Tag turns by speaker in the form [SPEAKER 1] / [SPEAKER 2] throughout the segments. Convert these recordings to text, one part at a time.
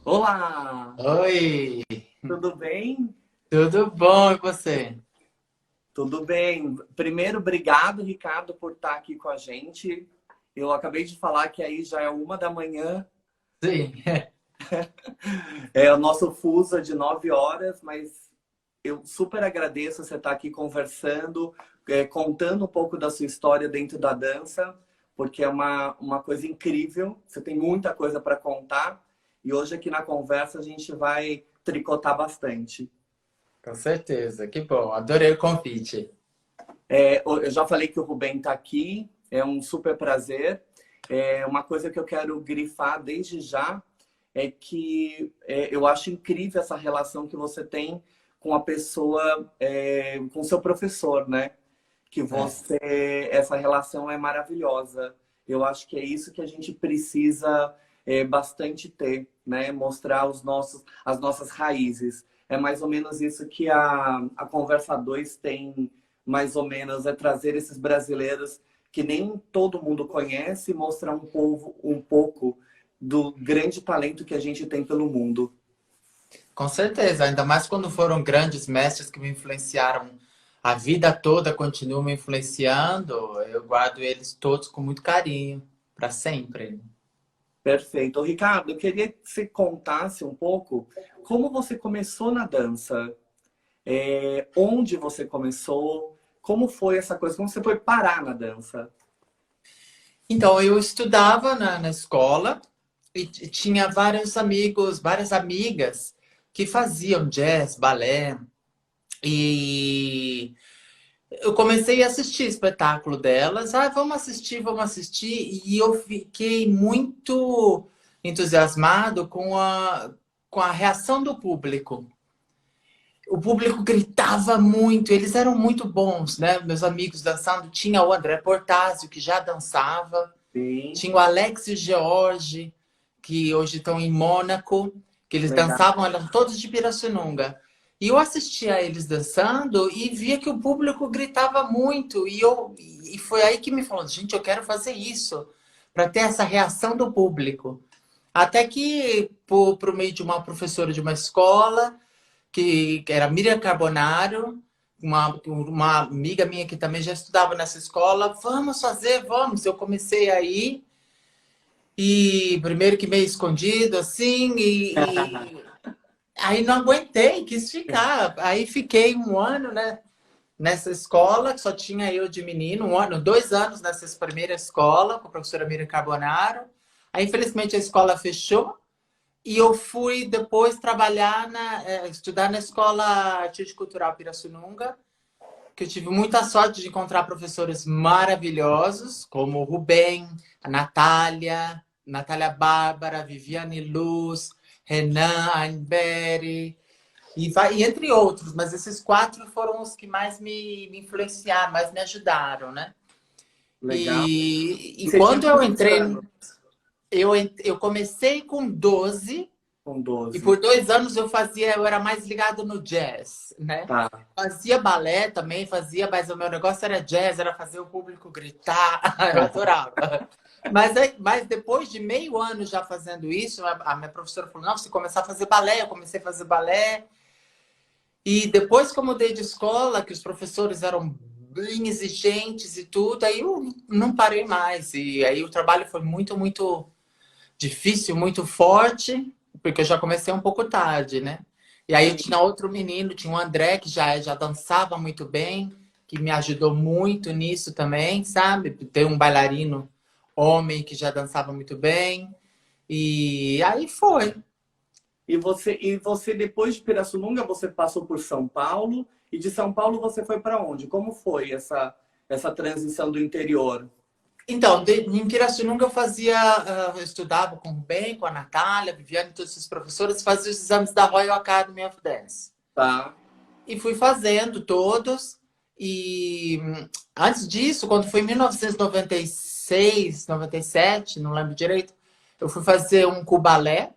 [SPEAKER 1] Olá,
[SPEAKER 2] Oi,
[SPEAKER 1] tudo bem?
[SPEAKER 2] tudo bom e você?
[SPEAKER 1] Tudo bem. Primeiro, obrigado, Ricardo, por estar aqui com a gente. Eu acabei de falar que aí já é 1 da manhã,
[SPEAKER 2] Sim,
[SPEAKER 1] é o nosso fuso é de 9 horas, mas eu super agradeço você estar aqui conversando, contando um pouco da sua história dentro da dança, porque é uma coisa incrível. Você tem muita coisa para contar e hoje aqui na conversa a gente vai tricotar bastante.
[SPEAKER 2] com certeza, que bom, adorei o convite.
[SPEAKER 1] Eu já falei que o Rubem está aqui, é um super prazer. Uma coisa que eu quero grifar desde já é que eu acho incrível essa relação que você tem com a pessoa, com seu professor, né? Que
[SPEAKER 2] É,
[SPEAKER 1] essa relação é maravilhosa. Eu acho que é isso que a gente precisa bastante ter, né? Mostrar as nossas raízes. É mais ou menos isso que a Conversa 2 tem, mais ou menos, é trazer esses brasileiros que nem todo mundo conhece e mostrar um pouco do grande talento que a gente tem pelo mundo.
[SPEAKER 2] com certeza, ainda mais quando foram grandes mestres que me influenciaram a vida toda, continuam me influenciando, eu guardo eles todos com muito carinho, para sempre.
[SPEAKER 1] Perfeito. Ô, Ricardo, eu queria que você contasse um pouco como você começou na dança. Onde você começou? Como foi essa coisa? Como você foi parar na dança?
[SPEAKER 2] Então, eu estudava na escola e tinha vários amigos, várias amigas que faziam jazz, balé, e eu comecei a assistir espetáculo delas. Ah, vamos assistir, vamos assistir. E eu fiquei muito entusiasmado com a reação do público. O público gritava muito, eles eram muito bons, né? Meus amigos dançando. Tinha o André Portásio, que já dançava.
[SPEAKER 1] Sim,
[SPEAKER 2] Tinha o Alex e o George, que hoje estão em Mônaco, que eles
[SPEAKER 1] legal.
[SPEAKER 2] dançavam, eram todos de Pirassununga. E eu assistia a eles dançando e via que o público gritava muito. E foi aí que me falou, gente, eu quero fazer isso, para ter essa reação do público. Até que, por meio de uma professora de uma escola, que era Miriam Carbonaro, uma amiga minha que também já estudava nessa escola, vamos fazer, vamos. Eu comecei aí e primeiro que meio escondido, assim, aí não aguentei, quis ficar. Aí fiquei um ano, né, nessa escola, que só tinha eu de menino, um ano, 2 anos nessa primeira escola, com a professora Miriam Carbonaro. Aí, infelizmente, a escola fechou e eu fui depois trabalhar, estudar na Escola Artística Cultural Pirassununga, que eu tive muita sorte de encontrar professores maravilhosos, como o Rubem, a Natália Bárbara, Viviane Luz, Renan Ainberry, e entre outros, mas esses quatro foram os que mais me influenciaram, mais me ajudaram, né?
[SPEAKER 1] Legal.
[SPEAKER 2] E
[SPEAKER 1] Você tinha
[SPEAKER 2] quando eu
[SPEAKER 1] quantos
[SPEAKER 2] entrei,
[SPEAKER 1] anos
[SPEAKER 2] eu comecei com 12.
[SPEAKER 1] com
[SPEAKER 2] E
[SPEAKER 1] 12?
[SPEAKER 2] por 2 anos eu era mais ligado no jazz, né?
[SPEAKER 1] Tá.
[SPEAKER 2] Fazia balé também, fazia, mas o meu negócio era jazz, era fazer o público gritar, eu adorava. Mas depois de meio ano já fazendo isso, a minha professora falou, não, você começar a fazer balé, eu comecei a fazer balé. E depois que eu mudei de escola, que os professores eram bem exigentes e tudo, aí eu não parei mais. E aí o trabalho foi muito, muito difícil, muito forte, porque eu já comecei um pouco tarde, né? E aí eu
[SPEAKER 1] Sim.
[SPEAKER 2] tinha outro menino, tinha o André, que já dançava muito bem, que me ajudou muito nisso também, sabe? Ter um bailarino homem que já dançava muito bem. E aí foi.
[SPEAKER 1] E você depois de Pirassununga, você passou por São Paulo e de São Paulo você foi para onde? Como foi essa transição do interior?
[SPEAKER 2] Então, em Pirassununga eu fazia, eu estudava com o Rubem, com a Natália, Viviane, todos esses professores, fazia os exames da Royal Academy of Dance.
[SPEAKER 1] Tá,
[SPEAKER 2] E fui fazendo todos. E antes disso, quando foi em 1996, 97, não lembro direito, eu fui fazer um cubalé,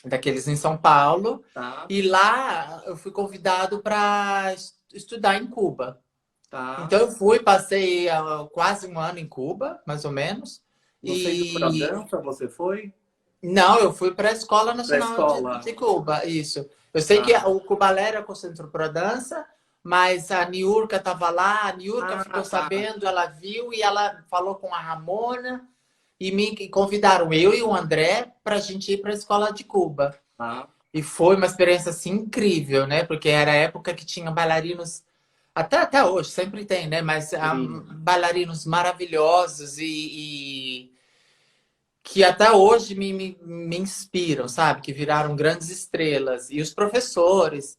[SPEAKER 2] daqueles em São Paulo.
[SPEAKER 1] tá,
[SPEAKER 2] E lá eu fui convidado para estudar em Cuba.
[SPEAKER 1] tá.
[SPEAKER 2] Então eu fui, passei quase um ano em Cuba, mais ou menos.
[SPEAKER 1] No Centro para
[SPEAKER 2] E
[SPEAKER 1] Dança você foi?
[SPEAKER 2] Não, eu fui para a Escola
[SPEAKER 1] Pra
[SPEAKER 2] Nacional
[SPEAKER 1] escola?
[SPEAKER 2] de Cuba, isso. Eu sei que
[SPEAKER 1] Ah,
[SPEAKER 2] o Cubalé era concentrou para dança, mas a Niurka estava lá, a Niurka ficou
[SPEAKER 1] tá.
[SPEAKER 2] sabendo, ela viu e ela falou com a Ramona e me convidaram, eu e o André, para a gente ir para a Escola de Cuba.
[SPEAKER 1] Tá.
[SPEAKER 2] E foi uma experiência assim incrível, né? Porque era a época que tinha bailarinos, até hoje, sempre tem, né? Mas
[SPEAKER 1] Sim.
[SPEAKER 2] bailarinos maravilhosos e que até hoje me inspiram, sabe? Que viraram grandes estrelas. E os professores.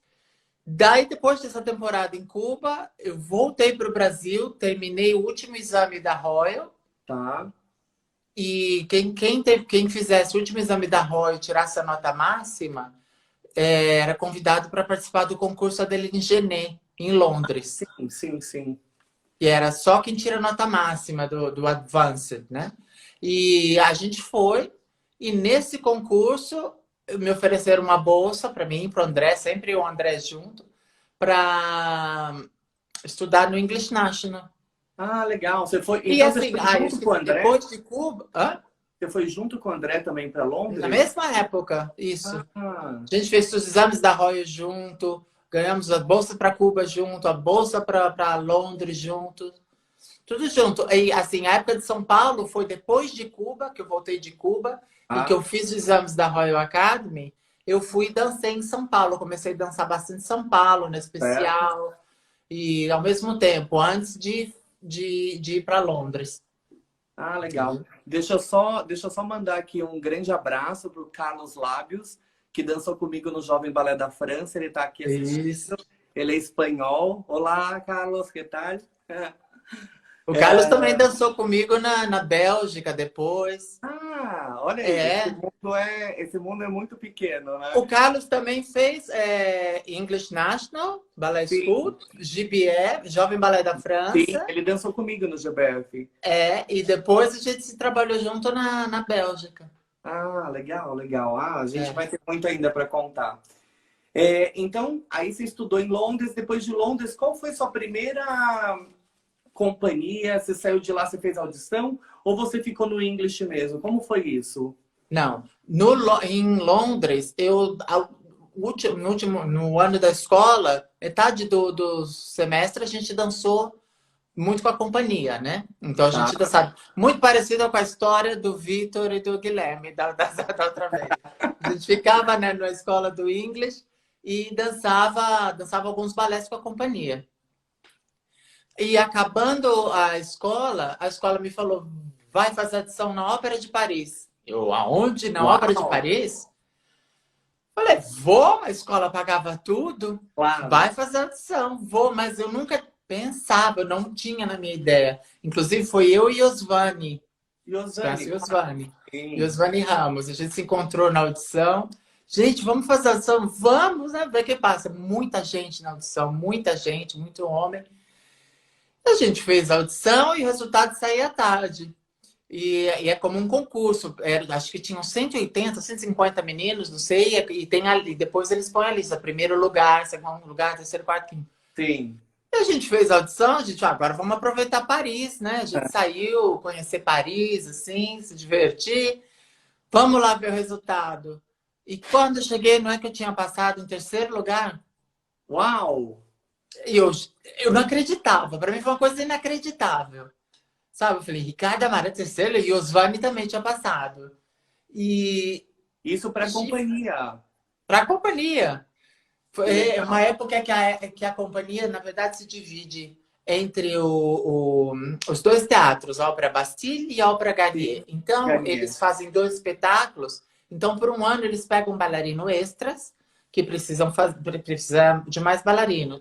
[SPEAKER 2] Daí, depois dessa temporada em Cuba, eu voltei para o Brasil, terminei o último exame da Royal.
[SPEAKER 1] Tá.
[SPEAKER 2] E quem fizesse o último exame da Royal e tirasse a nota máxima, era convidado para participar do concurso Adeline Genet, em Londres.
[SPEAKER 1] Sim, sim, sim.
[SPEAKER 2] E era só quem tira a nota máxima do Advanced, né? E a gente foi, e nesse concurso me ofereceram uma bolsa para mim, para o André, sempre o André junto, para estudar no English National.
[SPEAKER 1] Ah, legal. Você foi,
[SPEAKER 2] E
[SPEAKER 1] então você
[SPEAKER 2] assim,
[SPEAKER 1] foi
[SPEAKER 2] eu
[SPEAKER 1] junto com o
[SPEAKER 2] esqueci,
[SPEAKER 1] André?
[SPEAKER 2] depois de Cuba, hã?
[SPEAKER 1] Você foi junto com o André também para
[SPEAKER 2] Na
[SPEAKER 1] Londres?
[SPEAKER 2] mesma época, isso.
[SPEAKER 1] Ah,
[SPEAKER 2] A gente fez os exames da Royal junto, ganhamos a bolsa para Cuba junto, a bolsa para Londres junto, tudo junto. E assim, a época de São Paulo foi depois de Cuba, que eu voltei de Cuba e que
[SPEAKER 1] ah,
[SPEAKER 2] eu fiz os exames da Royal Academy. Eu fui e dancei em São Paulo, comecei a dançar bastante em São Paulo, no
[SPEAKER 1] certo.
[SPEAKER 2] especial, e ao mesmo tempo, antes de ir para Londres.
[SPEAKER 1] Ah, legal.
[SPEAKER 2] Entendeu?
[SPEAKER 1] Deixa eu só mandar aqui um grande abraço para o Carlos Lábios, que dançou comigo no Jovem Balé da França. Ele está aqui assistindo.
[SPEAKER 2] Isso.
[SPEAKER 1] Ele é espanhol. Olá, Carlos, que tal?
[SPEAKER 2] O Carlos
[SPEAKER 1] É,
[SPEAKER 2] também dançou comigo na Bélgica depois.
[SPEAKER 1] olha aí, esse
[SPEAKER 2] É,
[SPEAKER 1] mundo esse mundo é muito pequeno, né?
[SPEAKER 2] o Carlos também fez English National, Ballet
[SPEAKER 1] Sim,
[SPEAKER 2] School, GBE, Jovem Ballet da
[SPEAKER 1] sim,
[SPEAKER 2] França.
[SPEAKER 1] ele dançou comigo no GBF.
[SPEAKER 2] E depois a gente se trabalhou junto na Bélgica.
[SPEAKER 1] Ah, legal, legal. Ah, a gente
[SPEAKER 2] É.
[SPEAKER 1] vai ter muito ainda para contar. Então, aí você estudou em Londres. Depois de Londres, qual foi sua primeira companhia? Você saiu de lá, você fez audição? Ou você ficou no English mesmo? Como foi isso?
[SPEAKER 2] Não, em Londres, no ano da escola, metade do semestre a gente dançou muito com a companhia, né? Então a
[SPEAKER 1] Tá,
[SPEAKER 2] gente dançava muito parecido com a história do Vitor e do Guilherme da outra vez. A gente ficava, né, na escola do English e dançava alguns balés com a companhia. E acabando a escola me falou: vai fazer audição na Ópera de Paris. Eu, aonde? Na Ópera de
[SPEAKER 1] uau,
[SPEAKER 2] Paris? Falei, vou, a escola pagava tudo,
[SPEAKER 1] claro.
[SPEAKER 2] vai fazer audição, vou, mas eu nunca pensava, eu não tinha na minha ideia. Inclusive, foi eu e Osvani, você
[SPEAKER 1] Yosani,
[SPEAKER 2] conhece o Osvani?
[SPEAKER 1] sim.
[SPEAKER 2] Osvani Ramos, a gente se encontrou na audição. Gente, vamos fazer audição? Vamos, né? Ver o que passa. Muita gente na audição, muita gente, muito homem. A gente fez a audição e o resultado saía à tarde. E é como um concurso. Acho que tinham 180, 150 meninos, não sei, e tem ali, depois eles põem a lista, primeiro lugar, segundo lugar, terceiro, quarto, quinto.
[SPEAKER 1] Sim.
[SPEAKER 2] E a gente fez a audição, a gente, agora vamos aproveitar Paris, né? A gente saiu, conhecer Paris, assim, se divertir. Vamos lá ver o resultado. E quando eu cheguei, não é que eu tinha passado em terceiro lugar?
[SPEAKER 1] Uau!
[SPEAKER 2] E eu não acreditava. Para mim foi uma coisa inacreditável. Sabe? Eu falei, Ricardo Amaro terceiro e Osvani também tinha passado. E
[SPEAKER 1] Isso para companhia.
[SPEAKER 2] para a companhia.
[SPEAKER 1] Que
[SPEAKER 2] Foi uma
[SPEAKER 1] legal.
[SPEAKER 2] época que a companhia, na verdade, se divide entre os dois teatros, a Ópera Bastille e a Ópera Garnier.
[SPEAKER 1] Sim,
[SPEAKER 2] Então,
[SPEAKER 1] Garnier.
[SPEAKER 2] eles fazem dois espetáculos. Então, por um ano, eles pegam um bailarino extras, que precisa de mais bailarino.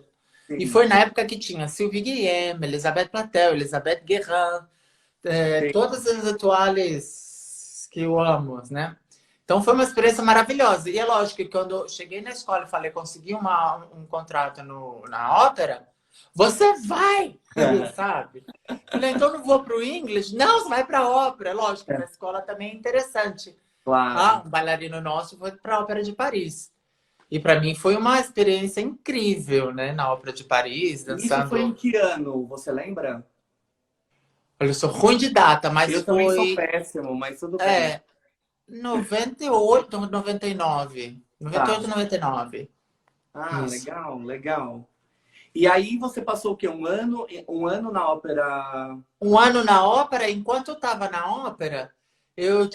[SPEAKER 2] E
[SPEAKER 1] Sim,
[SPEAKER 2] foi na época que tinha Sylvie Guillem, Elisabeth Platel, Elisabeth Guerrin,
[SPEAKER 1] sim.
[SPEAKER 2] todas as atuais que eu amo, né? Então foi uma experiência maravilhosa. E é lógico que quando eu cheguei na escola e falei, consegui um contrato na ópera, você vai, sabe? Falei, então não vou para o English? Não, você vai para a ópera. Lógico, na escola também é interessante.
[SPEAKER 1] Claro.
[SPEAKER 2] Um bailarino nosso foi para a Ópera de Paris. E para mim foi uma experiência incrível, né? Na Ópera de Paris,
[SPEAKER 1] Isso foi em
[SPEAKER 2] dançando.
[SPEAKER 1] que ano? Você lembra?
[SPEAKER 2] Olha, eu sou ruim de data, mas
[SPEAKER 1] Eu também sou
[SPEAKER 2] foi.
[SPEAKER 1] péssimo, mas tudo bem.
[SPEAKER 2] É, 98, 99.
[SPEAKER 1] Tá.
[SPEAKER 2] 98, 99.
[SPEAKER 1] Ah,
[SPEAKER 2] Isso.
[SPEAKER 1] legal, legal. E aí você passou o quê? Um ano na ópera?
[SPEAKER 2] Um ano na ópera, enquanto eu estava na ópera,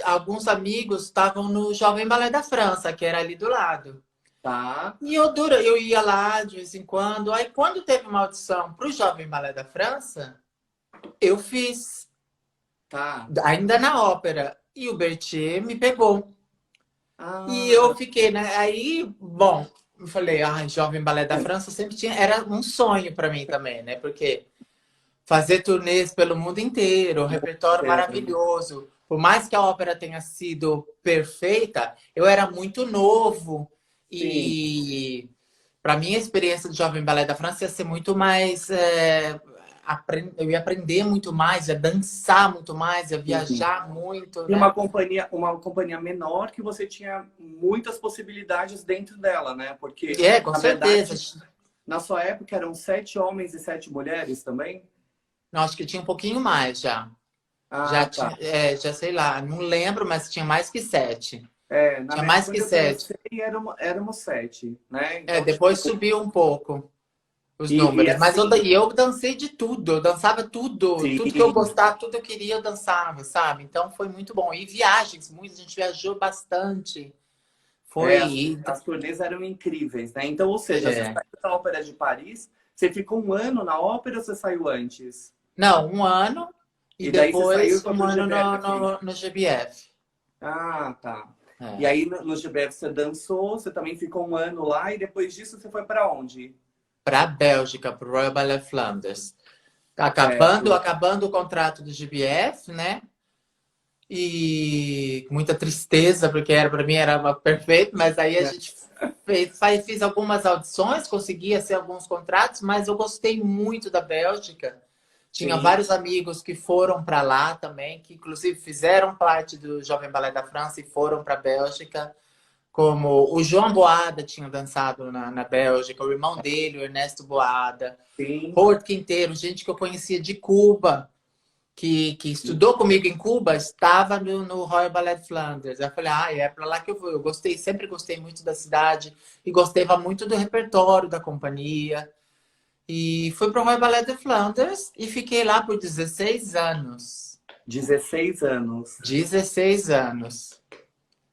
[SPEAKER 2] alguns amigos estavam no Jovem Balé da França, que era ali do lado.
[SPEAKER 1] Tá,
[SPEAKER 2] E eu ia lá de vez em quando. Aí, quando teve uma audição para o Jovem Balé da França, eu fiz,
[SPEAKER 1] tá.
[SPEAKER 2] ainda na ópera. E o Berthier me pegou. E
[SPEAKER 1] Ah,
[SPEAKER 2] eu fiquei, né? Aí, bom, eu falei, ai, Jovem Balé da França sempre tinha, era um sonho para mim também, né? Porque fazer turnês pelo mundo inteiro, repertório
[SPEAKER 1] é,
[SPEAKER 2] maravilhoso. Por mais que a ópera tenha sido perfeita, eu era muito novo
[SPEAKER 1] sim.
[SPEAKER 2] e para mim a experiência do Jovem Balé da França ia ser muito mais eu ia aprender muito mais, ia dançar muito mais, ia
[SPEAKER 1] Sim.
[SPEAKER 2] viajar muito,
[SPEAKER 1] E
[SPEAKER 2] né?
[SPEAKER 1] uma companhia menor que você tinha muitas possibilidades dentro dela, né? Porque,
[SPEAKER 2] É, com
[SPEAKER 1] na
[SPEAKER 2] certeza.
[SPEAKER 1] verdade, na sua época eram 7 homens e 7 mulheres também?
[SPEAKER 2] Não, acho que tinha um pouquinho mais já. Já
[SPEAKER 1] Ah,
[SPEAKER 2] tinha,
[SPEAKER 1] tá.
[SPEAKER 2] já sei lá, não lembro, mas tinha mais que 7.
[SPEAKER 1] É, na
[SPEAKER 2] Tinha
[SPEAKER 1] minha,
[SPEAKER 2] mais
[SPEAKER 1] quando
[SPEAKER 2] que
[SPEAKER 1] eu
[SPEAKER 2] 7.
[SPEAKER 1] comecei, éramos 7, né? Então,
[SPEAKER 2] Depois
[SPEAKER 1] tipo,
[SPEAKER 2] subiu um pouco os
[SPEAKER 1] e
[SPEAKER 2] números. Mas
[SPEAKER 1] assim,
[SPEAKER 2] eu dancei de tudo. Eu dançava tudo. Tudo que eu
[SPEAKER 1] sim,
[SPEAKER 2] gostava, tudo que eu queria, eu dançava, sabe? Então foi muito bom. E viagens, muita gente viajou bastante.
[SPEAKER 1] é, as,
[SPEAKER 2] Foi.
[SPEAKER 1] as turnês eram incríveis, né? Então, ou seja, você
[SPEAKER 2] É,
[SPEAKER 1] saiu da Ópera de Paris, você ficou um ano na ópera ou você saiu antes?
[SPEAKER 2] não, um ano e
[SPEAKER 1] E daí você saiu e
[SPEAKER 2] depois
[SPEAKER 1] foi
[SPEAKER 2] um
[SPEAKER 1] pro
[SPEAKER 2] ano
[SPEAKER 1] GBF?
[SPEAKER 2] no GBF.
[SPEAKER 1] Ah, tá. E
[SPEAKER 2] É.
[SPEAKER 1] aí no GBF você dançou, você também ficou um ano lá e depois disso você foi para onde?
[SPEAKER 2] Para a Bélgica, para o Royal Ballet Flanders.
[SPEAKER 1] Certo.
[SPEAKER 2] Acabando o contrato do GBF, né? E muita tristeza, porque era para mim era perfeito, mas aí a gente fiz algumas audições, conseguia ser alguns contratos, mas eu gostei muito da Bélgica. Tinha
[SPEAKER 1] Sim,
[SPEAKER 2] vários amigos que foram para lá também, que inclusive fizeram parte do Jovem Ballet da França e foram para a Bélgica, como o João Boada tinha dançado na Bélgica, o irmão dele, o Ernesto Boada,
[SPEAKER 1] sim.
[SPEAKER 2] Robert Quinteiro, gente que eu conhecia de Cuba que estudou comigo em Cuba, estava no Royal Ballet Flanders. Eu falei, é para lá que eu vou. Eu gostei, sempre gostei muito da cidade e gostava muito do repertório da companhia. E fui para o Royal Ballet de Flanders e fiquei lá por 16 anos.
[SPEAKER 1] 16 anos.
[SPEAKER 2] 16 anos.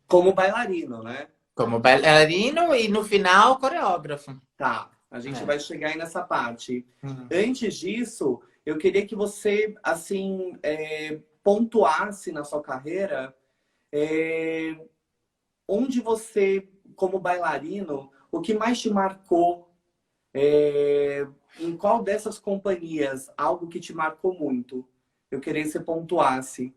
[SPEAKER 1] Como bailarino, né?
[SPEAKER 2] Como bailarino e no final coreógrafo.
[SPEAKER 1] Tá, a gente
[SPEAKER 2] É.
[SPEAKER 1] vai chegar aí nessa parte.
[SPEAKER 2] Uhum.
[SPEAKER 1] Antes disso, eu queria que você, assim, pontuasse na sua carreira é, onde você, como bailarino, o que mais te marcou? Em qual dessas companhias, algo que te marcou muito? Eu queria que você pontuasse.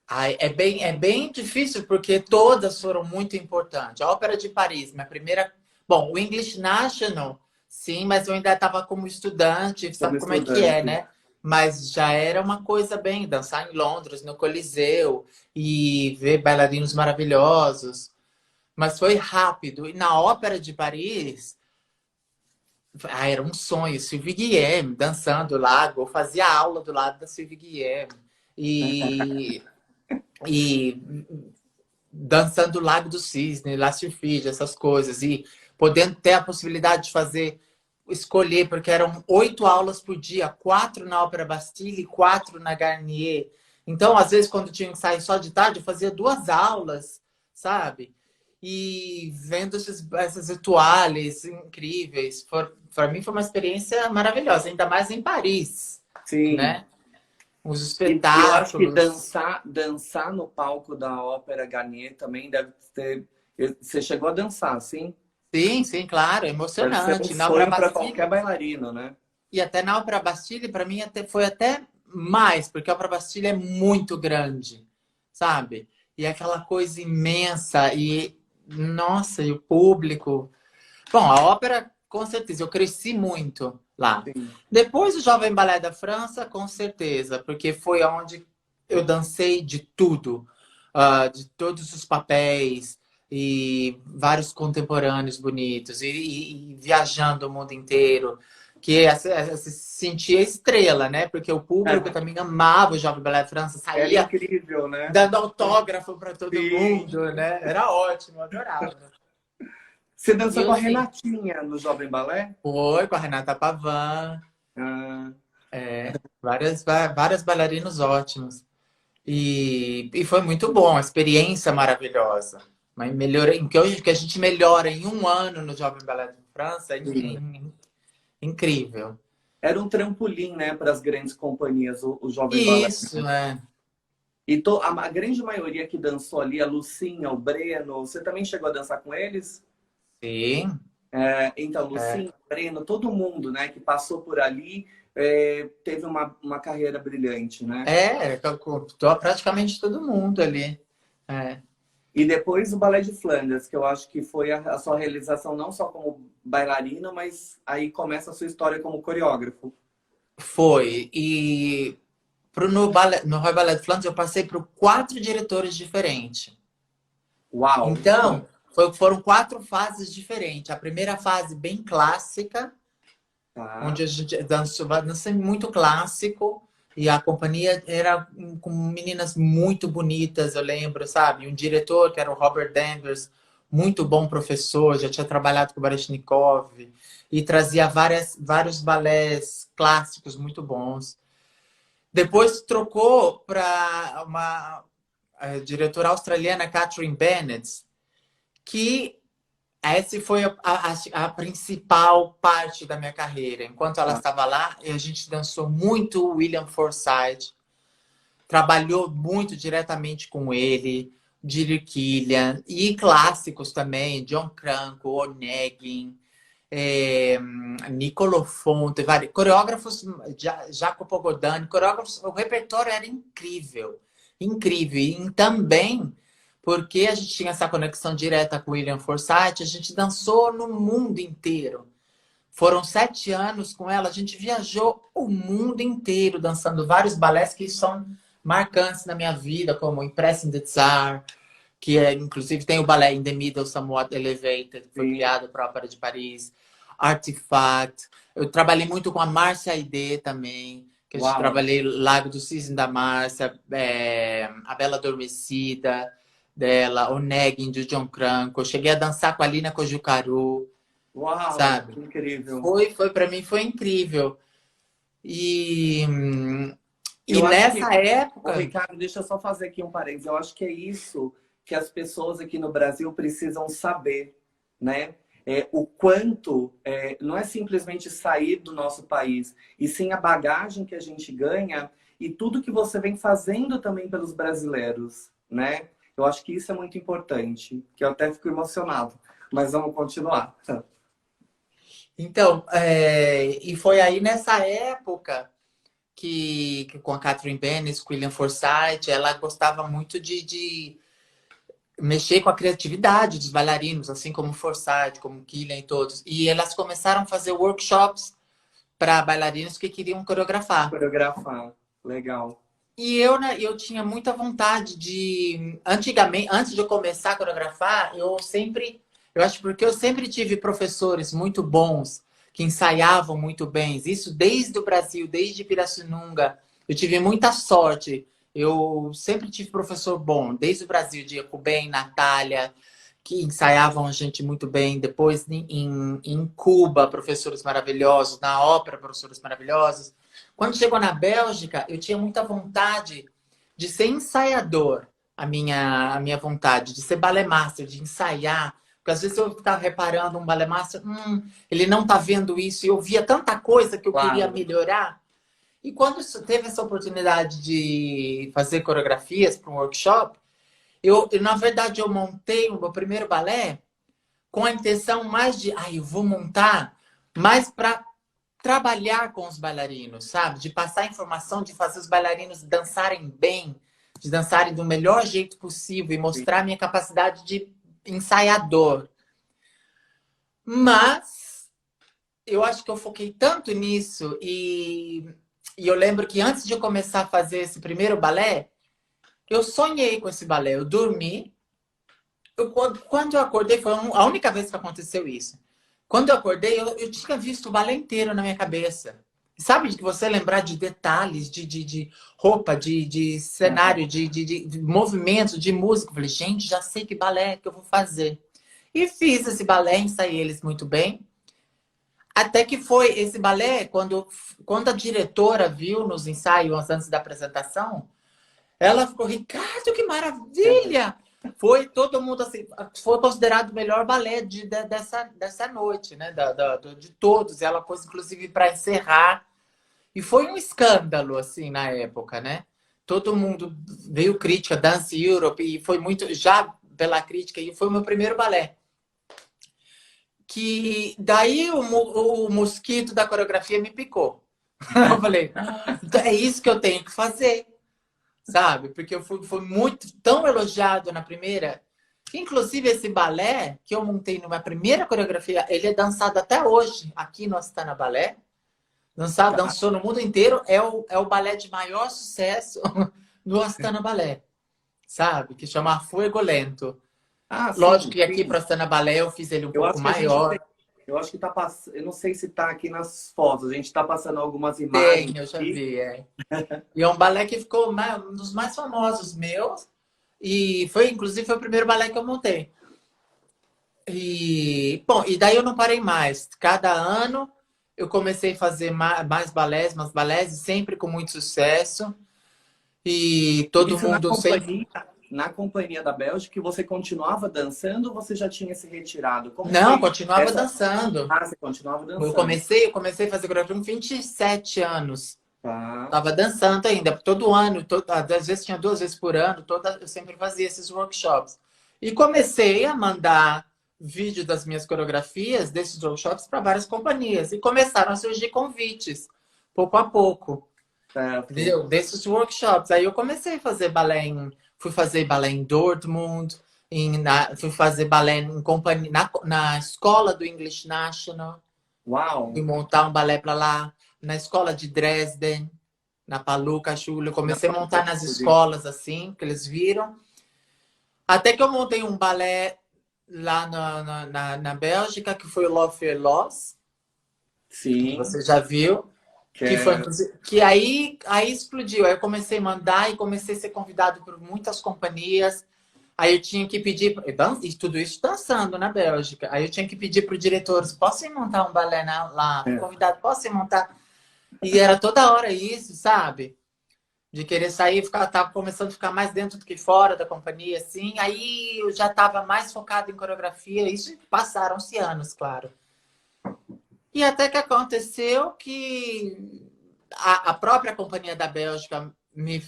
[SPEAKER 2] Ai, é bem difícil porque todas foram muito importantes. A Ópera de Paris, minha primeira. Bom, o English National, sim, mas eu ainda estava como estudante,
[SPEAKER 1] Como
[SPEAKER 2] sabe como é que é,
[SPEAKER 1] estudante.
[SPEAKER 2] né? Mas já era uma coisa bem, dançar em Londres, no Coliseu, e ver bailarinos maravilhosos. Mas foi rápido. E na Ópera de Paris, era um sonho. Sylvie Guilherme dançando lá, eu fazia aula do lado da Sylvie Guilherme. E e dançando o Lago do Cisne, La Surfige, essas coisas, e podendo ter a possibilidade de fazer, escolher, porque eram 8 aulas por dia, 4 na Ópera Bastille e 4 na Garnier. Então, às vezes, quando tinha que sair só de tarde, eu fazia 2 aulas, sabe? E vendo essas etoiles incríveis. Para mim foi uma experiência maravilhosa, ainda mais em Paris,
[SPEAKER 1] Sim.
[SPEAKER 2] né? Os
[SPEAKER 1] E eu acho que
[SPEAKER 2] espetáculos.
[SPEAKER 1] dançar no palco da Ópera Garnier também deve ter. Você chegou a dançar, sim?
[SPEAKER 2] Sim, sim, claro, é
[SPEAKER 1] Deve ser um
[SPEAKER 2] emocionante. Na Ópera
[SPEAKER 1] sonho para qualquer
[SPEAKER 2] Bastille,
[SPEAKER 1] bailarino, né?
[SPEAKER 2] e até na Ópera Bastille, para mim, foi até mais, porque a Ópera Bastille é muito grande, sabe? E é aquela coisa imensa, e nossa, e o público. Bom, a ópera, com certeza, eu cresci muito lá.
[SPEAKER 1] Sim.
[SPEAKER 2] Depois o Jovem Ballet da França, com certeza, porque foi onde eu dancei de tudo, de todos os papéis e vários contemporâneos bonitos, e viajando o mundo inteiro, que se sentia estrela, né? Porque o público também amava o Jovem Ballet França,
[SPEAKER 1] Era
[SPEAKER 2] saía
[SPEAKER 1] incrível, né?
[SPEAKER 2] dando autógrafo para todo
[SPEAKER 1] Sim.
[SPEAKER 2] mundo, né? Era ótimo, adorava.
[SPEAKER 1] Você
[SPEAKER 2] E
[SPEAKER 1] dançou com
[SPEAKER 2] eu,
[SPEAKER 1] a
[SPEAKER 2] sim,
[SPEAKER 1] Renatinha no Jovem Balé?
[SPEAKER 2] foi com a Renata Pavan,
[SPEAKER 1] Ah,
[SPEAKER 2] várias bailarinos ótimos. E foi muito bom, a experiência maravilhosa. Mas que a gente melhora em um ano no Jovem Ballet de França, é
[SPEAKER 1] sim.
[SPEAKER 2] incrível.
[SPEAKER 1] Era um trampolim, né, para as grandes companhias, o Jovem Balé.
[SPEAKER 2] Isso, é.
[SPEAKER 1] E a grande maioria que dançou ali, a Lucinha, o Breno, você também chegou a dançar com eles?
[SPEAKER 2] Sim,
[SPEAKER 1] Então,
[SPEAKER 2] é.
[SPEAKER 1] Lucinha, Breno, todo mundo, né, que passou por ali, teve uma carreira brilhante, né?
[SPEAKER 2] Tô praticamente todo mundo ali. É.
[SPEAKER 1] E depois o Balé de Flanders, que eu acho que foi a sua realização não só como bailarina, mas aí começa a sua história como coreógrafo.
[SPEAKER 2] Foi. E no Royal Ballet de Flandres eu passei por 4 diretores diferentes.
[SPEAKER 1] Uau!
[SPEAKER 2] Então, foram 4 fases diferentes. A primeira fase bem clássica,
[SPEAKER 1] Tá.
[SPEAKER 2] onde a gente dançou muito clássico. E a companhia era com meninas muito bonitas, eu lembro, sabe? Um diretor, que era o Robert Danvers, muito bom professor, já tinha trabalhado com o Baryshnikov. E trazia vários balés clássicos muito bons. Depois trocou para uma diretora australiana, Catherine Bennett, que essa foi a principal parte da minha carreira. Enquanto ela
[SPEAKER 1] Tá.
[SPEAKER 2] estava lá, a gente dançou muito William Forsythe, trabalhou muito diretamente com ele, Didi Kilian, e clássicos também, John Cranko, Onegin, Nicolo Fonte, vários coreógrafos, Jacopo Godani, coreógrafos, o repertório era incrível, incrível. E também porque a gente tinha essa conexão direta com o William Forsythe, a gente dançou no mundo inteiro. Foram 7 anos com ela, a gente viajou o mundo inteiro dançando vários balés que são marcantes na minha vida, como Impressing the Tsar, que inclusive tem o balé In the Middle Somewhat Elevated, que foi
[SPEAKER 1] Sim.
[SPEAKER 2] criado para a Ópera de Paris, Artifact. Eu trabalhei muito com a Márcia Aidê também, que a gente
[SPEAKER 1] Uau!
[SPEAKER 2] trabalhei Lago do Cisne da Márcia, A Bela Adormecida dela, Onegin de John Cranko. Eu cheguei a dançar com a Lina Kojukaru,
[SPEAKER 1] Uau!
[SPEAKER 2] sabe?
[SPEAKER 1] Que incrível!
[SPEAKER 2] Foi para mim foi incrível. E, e
[SPEAKER 1] Eu acho que,
[SPEAKER 2] nessa
[SPEAKER 1] ô
[SPEAKER 2] época,
[SPEAKER 1] Ricardo, deixa eu só fazer aqui um parênteses. Eu acho que é isso que as pessoas aqui no Brasil precisam saber, né? O quanto não é simplesmente sair do nosso país, e sim a bagagem que a gente ganha e tudo que você vem fazendo também pelos brasileiros, né? Eu acho que isso é muito importante, que eu até fico emocionado. Mas vamos continuar.
[SPEAKER 2] então, e foi aí nessa época que com a Catherine Bennett, com o William Forsythe, ela gostava muito de mexer com a criatividade dos bailarinos, assim como o Forsythe, como o Killian e todos. E elas começaram a fazer workshops para bailarinos que queriam coreografar.
[SPEAKER 1] Coreografar. Legal.
[SPEAKER 2] E eu, né, eu tinha muita vontade de. Antigamente, antes de eu começar a coreografar, eu acho porque eu sempre tive professores muito bons que ensaiavam muito bem. Isso desde o Brasil, desde Pirassununga. Eu tive muita sorte. Eu sempre tive professor bom, desde o Brasil, de Rubem, Natália, que ensaiavam a gente muito bem. Depois em Cuba, professores maravilhosos, na ópera, professores maravilhosos. Quando chegou na Bélgica, eu tinha muita vontade de ser ensaiador, a minha vontade, de ser ballet master, de ensaiar. Porque às vezes eu estava reparando um ballet master, ele não está vendo isso, e eu via tanta coisa que eu queria
[SPEAKER 1] Claro.
[SPEAKER 2] melhorar. E quando teve essa oportunidade de fazer coreografias para um workshop, na verdade, eu montei o meu primeiro balé com a intenção mais de, eu vou montar mais para trabalhar com os bailarinos, sabe? De passar informação, de fazer os bailarinos dançarem bem, de dançarem do melhor jeito possível e mostrar a minha capacidade de ensaiador. Mas eu acho que eu foquei tanto nisso e eu lembro que antes de eu começar a fazer esse primeiro balé, eu sonhei com esse balé. Eu dormi. Quando eu acordei, foi a única vez que aconteceu isso. Quando eu acordei, eu tinha visto o balé inteiro na minha cabeça. Sabe de que você lembrar de detalhes, de roupa, de cenário, de movimento, de música. Eu falei, gente, já sei que balé que eu vou fazer. E fiz esse balé, ensaiei eles muito bem. Até que foi esse balé, quando a diretora viu nos ensaios antes da apresentação, ela ficou, Ricardo, que maravilha! Foi todo mundo assim, foi considerado o melhor balé dessa noite, né? De todos. Ela pôs, inclusive, para encerrar. E foi um escândalo, assim, na época, né? Todo mundo veio crítica, Dance Europe, e foi muito, já pela crítica, e foi o meu primeiro balé. Que daí o mosquito da coreografia me picou. Eu falei, então é isso que eu tenho que fazer, sabe? Porque eu fui muito tão elogiado na primeira, que inclusive esse balé que eu montei numa primeira coreografia, ele é dançado até hoje aqui no Astana Balé. Dançou no mundo inteiro, é o balé de maior sucesso no Astana Balé, sabe? Que chama Fuego Lento.
[SPEAKER 1] Ah,
[SPEAKER 2] Lógico
[SPEAKER 1] sim,
[SPEAKER 2] que aqui
[SPEAKER 1] sim.
[SPEAKER 2] para Astana Balé eu fiz ele um
[SPEAKER 1] Eu
[SPEAKER 2] pouco
[SPEAKER 1] acho que a gente tem.
[SPEAKER 2] maior.
[SPEAKER 1] Eu acho que tá passando. Eu não sei se tá aqui nas fotos. A gente tá passando algumas imagens
[SPEAKER 2] Tem, eu já
[SPEAKER 1] aqui.
[SPEAKER 2] vi, é. E é um balé que ficou um dos mais famosos meus. E foi, inclusive, foi o primeiro balé que eu montei. E, bom, e daí eu não parei mais. Cada ano eu comecei a fazer mais balés, e sempre com muito sucesso. E todo
[SPEAKER 1] Isso
[SPEAKER 2] mundo sempre.
[SPEAKER 1] na companhia da Bélgica, que você continuava dançando ou você já tinha se retirado? Como
[SPEAKER 2] Não,
[SPEAKER 1] foi
[SPEAKER 2] continuava
[SPEAKER 1] essa.
[SPEAKER 2] dançando.
[SPEAKER 1] Ah, você continuava
[SPEAKER 2] Eu
[SPEAKER 1] dançando.
[SPEAKER 2] comecei a fazer coreografia com 27 anos.
[SPEAKER 1] Tá.
[SPEAKER 2] Tava dançando ainda, todo ano, às vezes tinha 2 vezes por ano, eu sempre fazia esses workshops. E comecei a mandar vídeo das minhas coreografias, desses workshops, para várias companhias. E começaram a surgir convites, pouco a pouco,
[SPEAKER 1] Certo.
[SPEAKER 2] entendeu? Desses workshops. Aí eu comecei a fazer fui fazer balé em Dortmund, fui fazer balé em companhia, na escola do English National, fui
[SPEAKER 1] Uau!
[SPEAKER 2] montar um balé para lá, na escola de Dresden, na Paluca Schule. Eu
[SPEAKER 1] Na
[SPEAKER 2] comecei a montar nas
[SPEAKER 1] saúde.
[SPEAKER 2] escolas, assim, que eles viram. Até que eu montei um balé lá na Bélgica, que foi o Love Fear Loss, que
[SPEAKER 1] Sim.
[SPEAKER 2] você já viu.
[SPEAKER 1] Que
[SPEAKER 2] Que foi,
[SPEAKER 1] é...
[SPEAKER 2] inclusive, que aí explodiu. Aí eu comecei a mandar e comecei a ser convidado por muitas companhias. Aí eu tinha que pedir, e tudo isso dançando na Bélgica. Aí eu tinha que pedir para o diretor, posso ir montar um balé lá? Fui
[SPEAKER 1] é.
[SPEAKER 2] convidado, posso ir montar? E era toda hora isso, sabe? De querer sair, tava começando a ficar mais dentro do que fora da companhia, assim. Aí eu já estava mais focado em coreografia. Isso passaram-se anos, claro. E até que aconteceu que a própria companhia da Bélgica me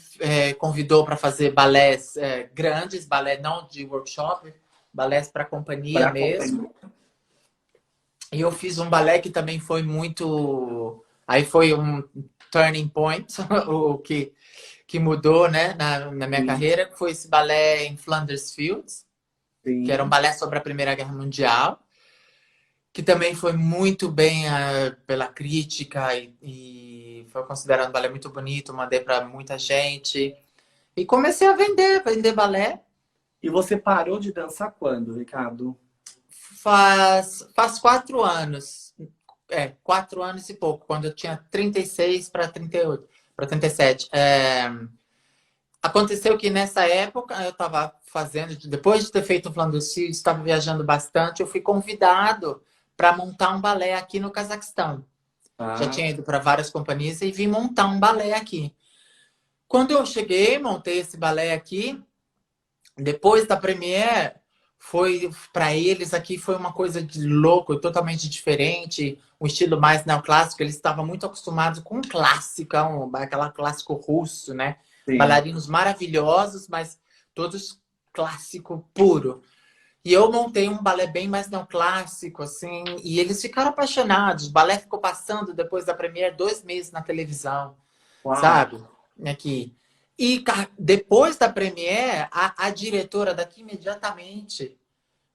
[SPEAKER 2] convidou para fazer balés grandes, balé não de workshop, balés para companhia
[SPEAKER 1] Para
[SPEAKER 2] mesmo.
[SPEAKER 1] acompanhar.
[SPEAKER 2] E eu fiz um balé que também foi muito. Aí foi um turning point, o que mudou, né, na minha
[SPEAKER 1] Sim,
[SPEAKER 2] carreira, que foi esse balé em Flanders Fields, que era um
[SPEAKER 1] sim.
[SPEAKER 2] balé sobre a Primeira Guerra Mundial, que também foi muito bem pela crítica e foi considerado um balé muito bonito, mandei para muita gente. E comecei a vender balé.
[SPEAKER 1] E você parou de dançar quando, Ricardo?
[SPEAKER 2] Faz 4 anos. 4 anos e pouco, quando eu tinha 36 para 38, para 37. Aconteceu que nessa época eu estava fazendo, depois de ter feito o Flanders Fields, estava viajando bastante, eu fui convidado para montar um balé aqui no Cazaquistão. Já
[SPEAKER 1] Ah,
[SPEAKER 2] tinha ido para várias companhias e vim montar um balé aqui. Quando eu cheguei, montei esse balé aqui, depois da premiere, foi para eles aqui foi uma coisa de louco, totalmente diferente, um estilo mais neoclássico. Eles estavam muito acostumados com clássico, aquela clássico russo, né?
[SPEAKER 1] sim.
[SPEAKER 2] Bailarinos maravilhosos, mas todos clássico puro. E eu montei um balé bem mais neoclássico, assim, e eles ficaram apaixonados. O balé ficou passando depois da premiere 2 meses na televisão,
[SPEAKER 1] Uau.
[SPEAKER 2] sabe? Aqui. E depois da premiere, a diretora daqui imediatamente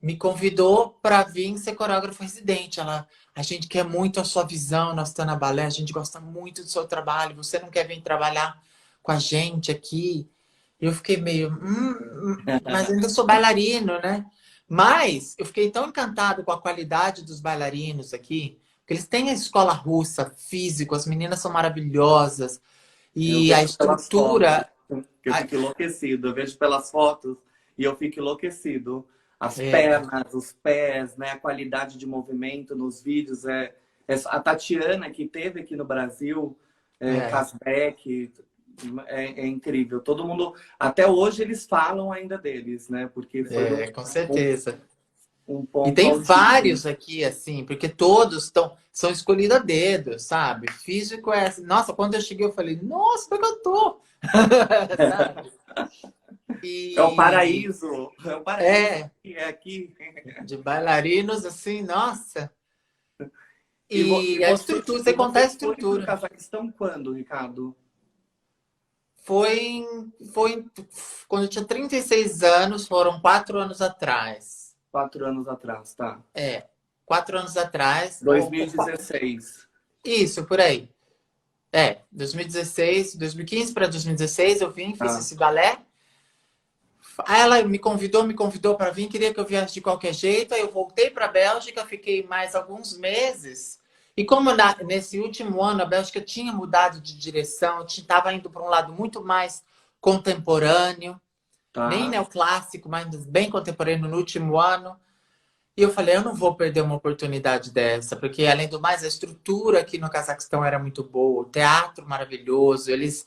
[SPEAKER 2] me convidou para vir ser coreógrafa residente. A gente quer muito a sua visão, nós estamos na balé, a gente gosta muito do seu trabalho. Você não quer vir trabalhar com a gente aqui? Eu fiquei meio, mas eu ainda sou bailarino, né? Mas eu fiquei tão encantado com a qualidade dos bailarinos aqui, porque eles têm a escola russa, físico, as meninas são maravilhosas.
[SPEAKER 1] Eu
[SPEAKER 2] E a
[SPEAKER 1] vejo pelas fotos,
[SPEAKER 2] estrutura.
[SPEAKER 1] que eu fico enlouquecido. Eu vejo pelas fotos e eu fico enlouquecido. As
[SPEAKER 2] É,
[SPEAKER 1] pernas, os pés, né? A qualidade de movimento nos vídeos. A Tatiana, que teve aqui no Brasil,
[SPEAKER 2] é,
[SPEAKER 1] Casbeck, é incrível. Todo mundo, até hoje eles falam ainda deles, né? Porque foi
[SPEAKER 2] com
[SPEAKER 1] um,
[SPEAKER 2] certeza.
[SPEAKER 1] um
[SPEAKER 2] E
[SPEAKER 1] ponto
[SPEAKER 2] tem
[SPEAKER 1] altíssimo.
[SPEAKER 2] vários aqui, assim, porque todos são escolhidos a dedo, sabe? Físico é assim. Nossa, quando eu cheguei, eu falei, nossa, onde é que eu tô? Sabe?
[SPEAKER 1] É o
[SPEAKER 2] E
[SPEAKER 1] paraíso, é o paraíso
[SPEAKER 2] é,
[SPEAKER 1] que é aqui.
[SPEAKER 2] de bailarinos, assim, nossa.
[SPEAKER 1] E
[SPEAKER 2] E a estrutura, você contar a
[SPEAKER 1] você foi para o
[SPEAKER 2] estrutura.
[SPEAKER 1] Cazaquistão quando, Ricardo?
[SPEAKER 2] Foi quando eu tinha 36 anos, foram 4 anos atrás.
[SPEAKER 1] 4 anos atrás, tá.
[SPEAKER 2] É, 4 anos atrás,
[SPEAKER 1] 2016.
[SPEAKER 2] isso, por aí. 2016, 2015 para 2016 eu vim, fiz
[SPEAKER 1] Tá.
[SPEAKER 2] esse balé. Aí ela me convidou para vir, queria que eu viesse de qualquer jeito. Aí eu voltei para a Bélgica, fiquei mais alguns meses. E como nesse último ano a Bélgica tinha mudado de direção, estava indo para um lado muito mais contemporâneo, nem
[SPEAKER 1] Tá.
[SPEAKER 2] neoclássico, mas bem contemporâneo no último ano. E eu falei, eu não vou perder uma oportunidade dessa, porque além do mais, a estrutura aqui no Cazaquistão era muito boa, o teatro maravilhoso, eles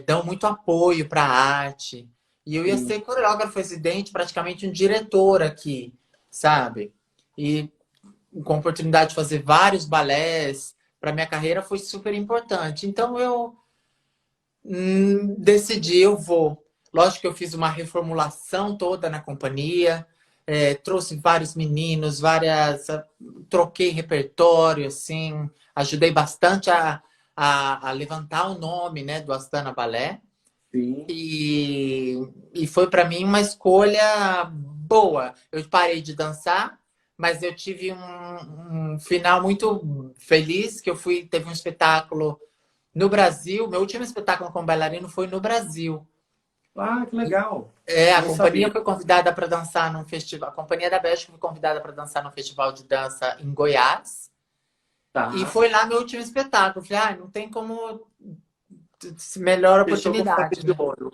[SPEAKER 2] dão muito apoio para a arte. E eu ia
[SPEAKER 1] Sim.
[SPEAKER 2] ser coreógrafo residente, praticamente um diretor aqui, sabe? E com a oportunidade de fazer vários balés para minha carreira foi super importante. Então eu decidi, eu vou. Lógico que eu fiz uma reformulação toda na companhia, trouxe vários meninos, troquei repertório, assim, ajudei bastante a levantar o nome, né, do Astana Balé.
[SPEAKER 1] Sim.
[SPEAKER 2] E foi para mim uma escolha boa. Eu parei de dançar, mas eu tive um final muito feliz, que teve um espetáculo no Brasil. Meu último espetáculo como bailarino foi no Brasil.
[SPEAKER 1] Ah, que legal.
[SPEAKER 2] A
[SPEAKER 1] Não
[SPEAKER 2] companhia
[SPEAKER 1] sabia.
[SPEAKER 2] foi convidada para dançar num festival. A companhia da Bélgica foi convidada para dançar num festival de dança em Goiás. E
[SPEAKER 1] Tá.
[SPEAKER 2] foi lá meu último espetáculo. Falei, não tem como melhor
[SPEAKER 1] Fechou com chave
[SPEAKER 2] oportunidade,
[SPEAKER 1] de
[SPEAKER 2] né?
[SPEAKER 1] ouro.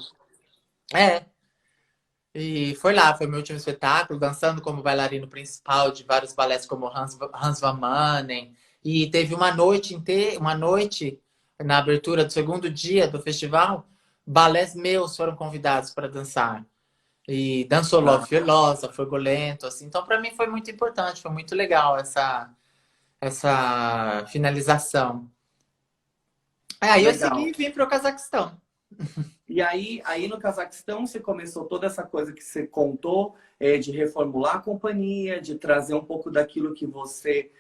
[SPEAKER 2] É. E foi lá, foi meu último espetáculo, dançando como bailarino principal de vários balés como Hans Van Manen. E teve uma noite inteira, uma noite na abertura do segundo dia do festival, balés meus foram convidados para dançar. E dançou Love
[SPEAKER 1] Tá.
[SPEAKER 2] Velosa, Lento, assim. Então, para mim foi muito importante, foi muito legal essa finalização. Aí eu segui
[SPEAKER 1] Legal.
[SPEAKER 2] e vim para o Cazaquistão.
[SPEAKER 1] E aí no Cazaquistão você começou toda essa coisa que você contou, de reformular a companhia, de trazer um pouco daquilo que você,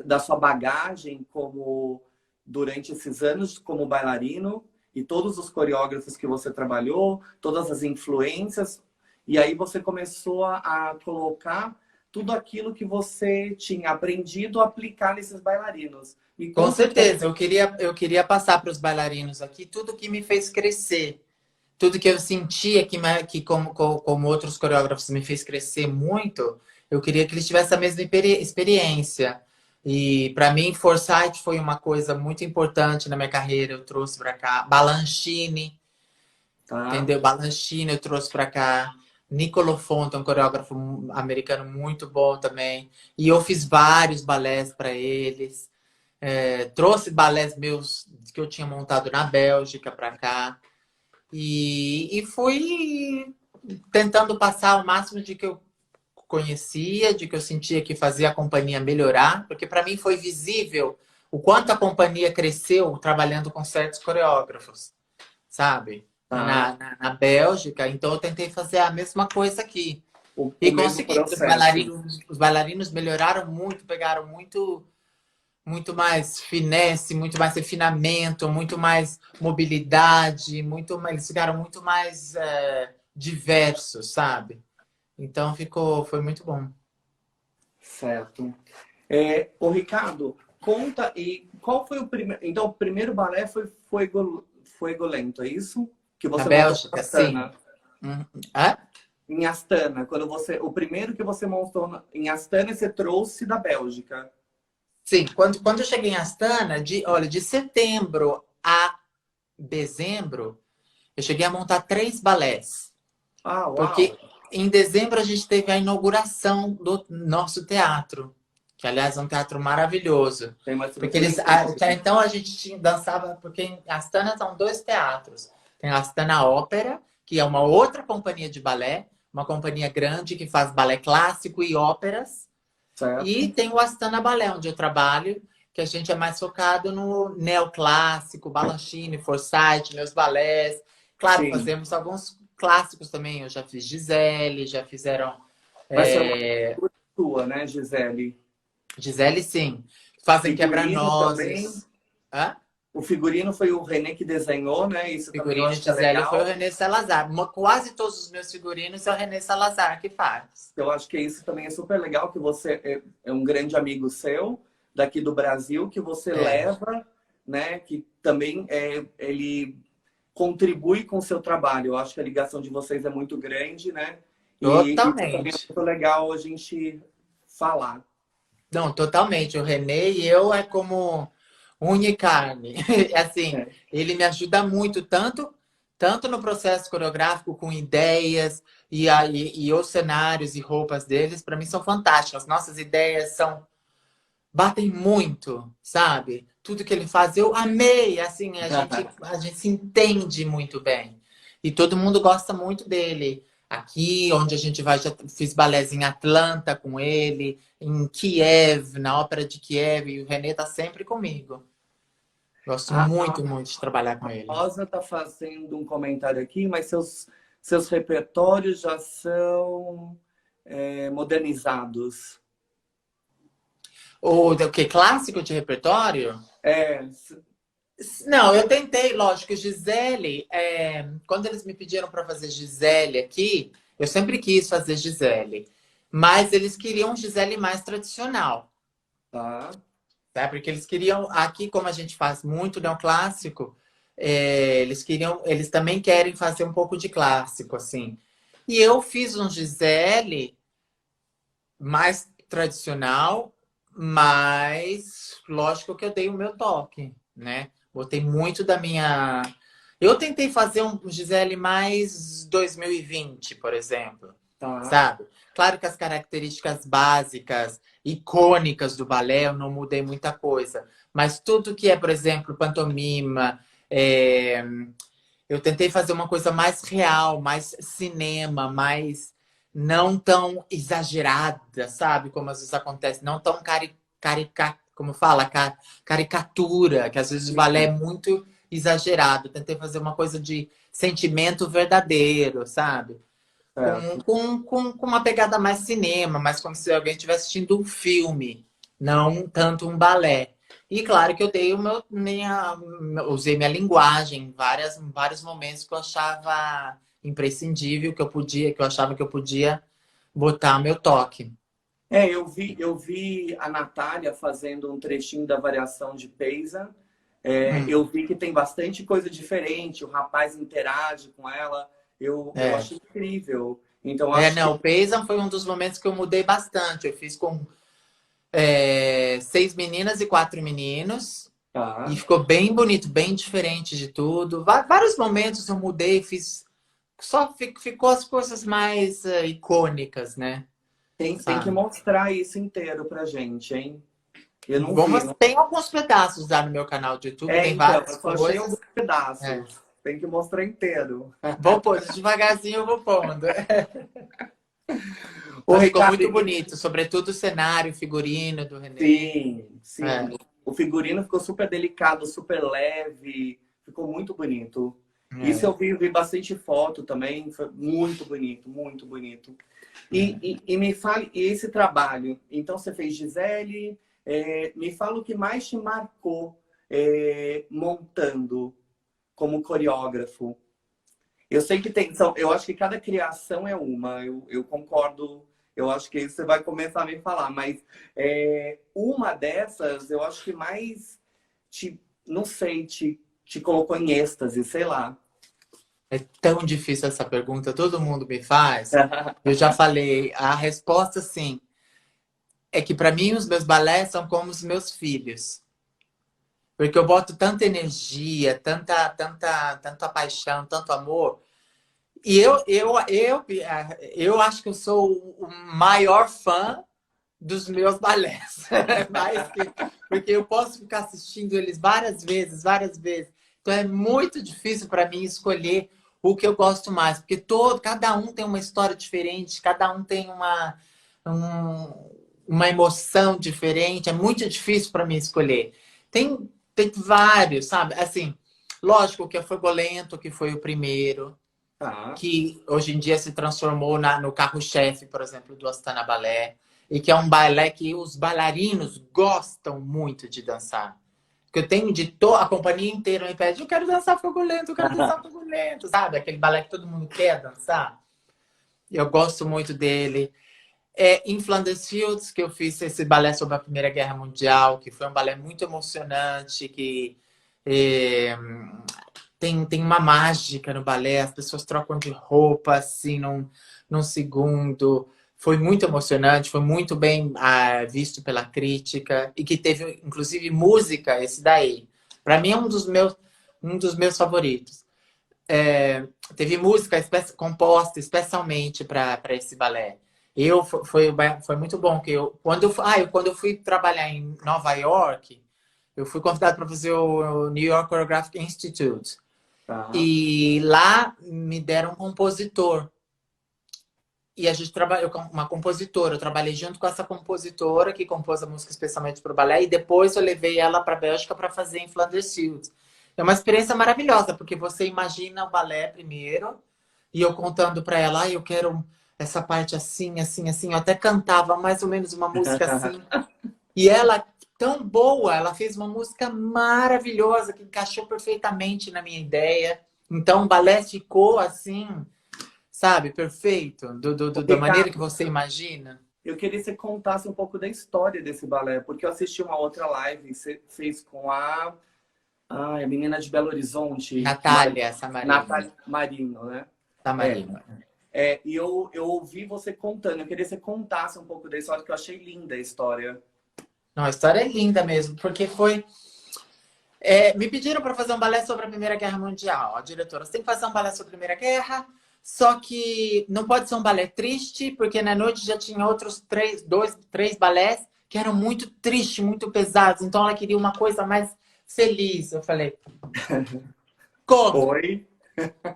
[SPEAKER 1] da sua bagagem como durante esses anos como bailarino e todos os coreógrafos que você trabalhou, todas as influências. E aí você começou a colocar tudo aquilo que você tinha aprendido a aplicar nesses bailarinos. Me
[SPEAKER 2] Com
[SPEAKER 1] conta um pouco.
[SPEAKER 2] certeza, eu queria passar para os bailarinos aqui tudo que me fez crescer, tudo que eu sentia que como outros coreógrafos me fez crescer muito, eu queria que eles tivessem a mesma experiência. E para mim, Forsyth foi uma coisa muito importante na minha carreira, eu trouxe para cá. Balanchine,
[SPEAKER 1] Tá?
[SPEAKER 2] entendeu? Balanchine eu trouxe para cá. Nicolo Fonte, um coreógrafo americano muito bom também. E eu fiz vários balés para eles. Trouxe balés meus que eu tinha montado na Bélgica para cá. E fui tentando passar o máximo de que eu conhecia, de que eu sentia que fazia a companhia melhorar, porque para mim foi visível o quanto a companhia cresceu trabalhando com certos coreógrafos, sabe?
[SPEAKER 1] Tá?
[SPEAKER 2] Na Bélgica, então eu tentei fazer a mesma coisa aqui.
[SPEAKER 1] O
[SPEAKER 2] E
[SPEAKER 1] mesmo
[SPEAKER 2] consegui.
[SPEAKER 1] processo.
[SPEAKER 2] Os bailarinos melhoraram muito, pegaram muito mais finesse, muito mais refinamento, muito mais mobilidade, eles ficaram muito mais diversos, sabe? Então foi muito bom.
[SPEAKER 1] Certo. O Ricardo, conta e qual foi o primeiro. Então, o primeiro balé foi Lento, é isso? Que
[SPEAKER 2] Na
[SPEAKER 1] você montou com a
[SPEAKER 2] Bélgica, sim.
[SPEAKER 1] Astana.
[SPEAKER 2] Hã?
[SPEAKER 1] em Astana, quando você, o primeiro que você montou em Astana, você trouxe da Bélgica.
[SPEAKER 2] Sim, quando eu cheguei em Astana, olha, de setembro a dezembro, eu cheguei a montar 3 balés.
[SPEAKER 1] Ah,
[SPEAKER 2] Porque
[SPEAKER 1] uau!
[SPEAKER 2] em dezembro a gente teve a inauguração do nosso teatro, que aliás é um teatro maravilhoso.
[SPEAKER 1] Tem uma
[SPEAKER 2] Porque
[SPEAKER 1] estrutura incrível.
[SPEAKER 2] então a gente dançava, porque em Astana são 2 teatros. Tem a Astana Ópera, que é uma outra companhia de balé, uma companhia grande que faz balé clássico e óperas. E
[SPEAKER 1] Certo?
[SPEAKER 2] tem o Astana Balé, onde eu trabalho, que a gente é mais focado no neoclássico, Balanchine, Forsyth, meus balés. Claro,
[SPEAKER 1] Sim.
[SPEAKER 2] fazemos alguns clássicos também. Eu já fiz Gisele, já fizeram
[SPEAKER 1] Mas foi uma
[SPEAKER 2] é,
[SPEAKER 1] estrutura sua, né, Gisele?
[SPEAKER 2] Gisele, sim. Fazem
[SPEAKER 1] Figurino também.
[SPEAKER 2] quebra-nozes. Hã?
[SPEAKER 1] O figurino foi o René que desenhou, né? Isso também eu
[SPEAKER 2] Figurino
[SPEAKER 1] acho que é
[SPEAKER 2] Gisele foi o
[SPEAKER 1] legal.
[SPEAKER 2] René Salazar. Quase todos os meus figurinos é o René Salazar que faz.
[SPEAKER 1] Eu acho que isso também é super legal, que você é um grande amigo seu, daqui do Brasil, que você
[SPEAKER 2] É,
[SPEAKER 1] leva, né? Que também ele contribui com o seu trabalho. Eu acho que a ligação de vocês é muito grande, né? E isso também é
[SPEAKER 2] totalmente.
[SPEAKER 1] muito legal a gente falar.
[SPEAKER 2] Não, totalmente. O René e eu é como unha e carne. Assim,
[SPEAKER 1] É.
[SPEAKER 2] ele me ajuda muito, tanto no processo coreográfico, com ideias, e os cenários e roupas deles, para mim, são fantásticos. Nossas ideias batem muito, sabe? Tudo que ele faz, eu amei. Assim, a gente se entende muito bem. E todo mundo gosta muito dele. Aqui, onde a gente vai, já fiz balés em Atlanta com ele, em Kiev, na Ópera de Kiev, e o René tá sempre comigo. Gosto
[SPEAKER 1] A
[SPEAKER 2] muito, muito de trabalhar com ele.
[SPEAKER 1] Rosa está fazendo um comentário aqui, mas seus repertórios já são modernizados.
[SPEAKER 2] O que? Clássico de repertório?
[SPEAKER 1] É,
[SPEAKER 2] Não, eu tentei, lógico, Gisele. Quando eles me pediram para fazer Gisele aqui, eu sempre quis fazer Gisele. Mas eles queriam Gisele mais tradicional,
[SPEAKER 1] tá.
[SPEAKER 2] tá? Porque eles queriam, aqui, como a gente faz muito neoclássico, eles também querem fazer um pouco de clássico, assim. E eu fiz um Gisele mais tradicional, mas lógico que eu dei o meu toque, né? Botei muito da minha. Eu tentei fazer um Gisele mais 2020, por exemplo,
[SPEAKER 1] Tá.
[SPEAKER 2] sabe? Claro que as características básicas, icônicas do balé, eu não mudei muita coisa. Mas tudo que é, por exemplo, pantomima, é, eu tentei fazer uma coisa mais real, mais cinema, mais não tão exagerada, sabe? Como às vezes acontece, não tão como fala, caricatura, que às vezes o balé é muito exagerado. Eu tentei fazer uma coisa de sentimento verdadeiro, sabe?
[SPEAKER 1] Certo.
[SPEAKER 2] Com uma pegada mais cinema, mais como se alguém estivesse assistindo um filme, não tanto um balé. E claro que eu dei usei minha linguagem em vários momentos que eu achava imprescindível, que eu achava que eu podia botar meu toque.
[SPEAKER 1] Eu vi a Natália fazendo um trechinho da variação de Peysa.
[SPEAKER 2] Hum,
[SPEAKER 1] Eu vi que tem bastante coisa diferente, o rapaz interage com ela. Eu
[SPEAKER 2] é.
[SPEAKER 1] achei incrível. Então, acho que
[SPEAKER 2] Não, o Paysan foi um dos momentos que eu mudei bastante. Eu fiz com 6 meninas e 4 meninos. E
[SPEAKER 1] tá.
[SPEAKER 2] ficou bem bonito, bem diferente de tudo. Vários momentos eu mudei, fiz. Ficou as coisas mais icônicas, né?
[SPEAKER 1] Tem que
[SPEAKER 2] Sabe?
[SPEAKER 1] mostrar isso inteiro pra gente, hein? Eu não vi.
[SPEAKER 2] Vamos, tem alguns pedaços lá no meu canal de YouTube, tem
[SPEAKER 1] Então,
[SPEAKER 2] várias
[SPEAKER 1] eu só achei
[SPEAKER 2] coisas.
[SPEAKER 1] alguns
[SPEAKER 2] É.
[SPEAKER 1] pedaços. Tem que mostrar inteiro.
[SPEAKER 2] Vou pôr, devagarzinho eu vou pondo.
[SPEAKER 1] Ô,
[SPEAKER 2] Mas ficou
[SPEAKER 1] Ricardo,
[SPEAKER 2] muito bonito, sobretudo o cenário, o figurino do René.
[SPEAKER 1] sim, sim.
[SPEAKER 2] É,
[SPEAKER 1] O figurino ficou super delicado, super leve. Ficou muito bonito. Isso
[SPEAKER 2] é.
[SPEAKER 1] eu vi bastante foto também. Foi muito bonito, muito bonito. E me fale, e esse trabalho? Então, você fez Gisele. Me fala o que mais te marcou montando como coreógrafo. Eu sei que eu acho que cada criação é uma, eu concordo, eu acho que isso você vai começar a me falar, mas uma dessas eu acho que mais não sei, te colocou em êxtase, sei lá.
[SPEAKER 2] É tão difícil essa pergunta, todo mundo me faz. Eu já falei, a resposta sim, é que para mim os meus balés são como os meus filhos. Porque eu boto tanta energia, tanta paixão, tanto amor. E eu acho que eu sou o maior fã dos meus balés. Porque eu posso ficar assistindo eles várias vezes, várias vezes. Então é muito difícil para mim escolher o que eu gosto mais. Porque cada um tem uma história diferente, cada um tem uma emoção diferente. É muito difícil para mim escolher. Tem vários, sabe? Assim, lógico que foi Bolento, que foi o primeiro
[SPEAKER 1] Tá.
[SPEAKER 2] que hoje em dia se transformou no carro-chefe, por exemplo, do Astana Balé, e que é um balé que os bailarinos gostam muito de dançar. Porque eu tenho a companhia inteira me pede, eu quero dançar fogo lento, eu quero dançar fogo lento, sabe? Aquele balé que todo mundo quer dançar. Eu gosto muito dele. Em Flanders Fields, que eu fiz esse balé sobre a Primeira Guerra Mundial, que foi um balé muito emocionante, que é, tem uma mágica no balé, as pessoas trocam de roupa assim num segundo. Foi muito emocionante, foi muito bem visto pela crítica e que teve, inclusive, música, esse daí. Para mim é um dos meus favoritos. Teve música composta especialmente para esse balé. Foi muito bom que quando eu fui trabalhar em Nova York, eu fui convidado para fazer o New York Choreographic Institute.
[SPEAKER 1] Tá.
[SPEAKER 2] E lá me deram um compositor. E a gente trabalhou com uma compositora. Eu trabalhei junto com essa compositora que compôs a música especialmente para o balé. E depois eu levei ela para a Bélgica para fazer em Flanders Fields. É uma experiência maravilhosa, porque você imagina o balé primeiro. E eu contando para ela, eu quero essa parte assim, assim, assim. Eu até cantava mais ou menos uma música assim. E ela, tão boa, ela fez uma música maravilhosa que encaixou perfeitamente na minha ideia. Então, o balé ficou assim, sabe, perfeito,
[SPEAKER 1] Ô,
[SPEAKER 2] da maneira
[SPEAKER 1] Ricardo,
[SPEAKER 2] que você imagina.
[SPEAKER 1] eu queria que você contasse um pouco da história desse balé, porque eu assisti uma outra live que você fez com a menina de Belo Horizonte,
[SPEAKER 2] Natália Samarino.
[SPEAKER 1] Natália Marino, né? É,
[SPEAKER 2] Samarino.
[SPEAKER 1] e eu ouvi você contando, eu queria que você contasse um pouco da história, que eu achei linda a história.
[SPEAKER 2] Não, a história é linda mesmo, porque foi. Me pediram para fazer um balé sobre a Primeira Guerra Mundial. A diretora, você tem que fazer um balé sobre a Primeira Guerra, só que não pode ser um balé triste, porque na noite já tinha outros três balés que eram muito tristes, muito pesados. Então ela queria uma coisa mais feliz. Eu falei, como?
[SPEAKER 1] Oi?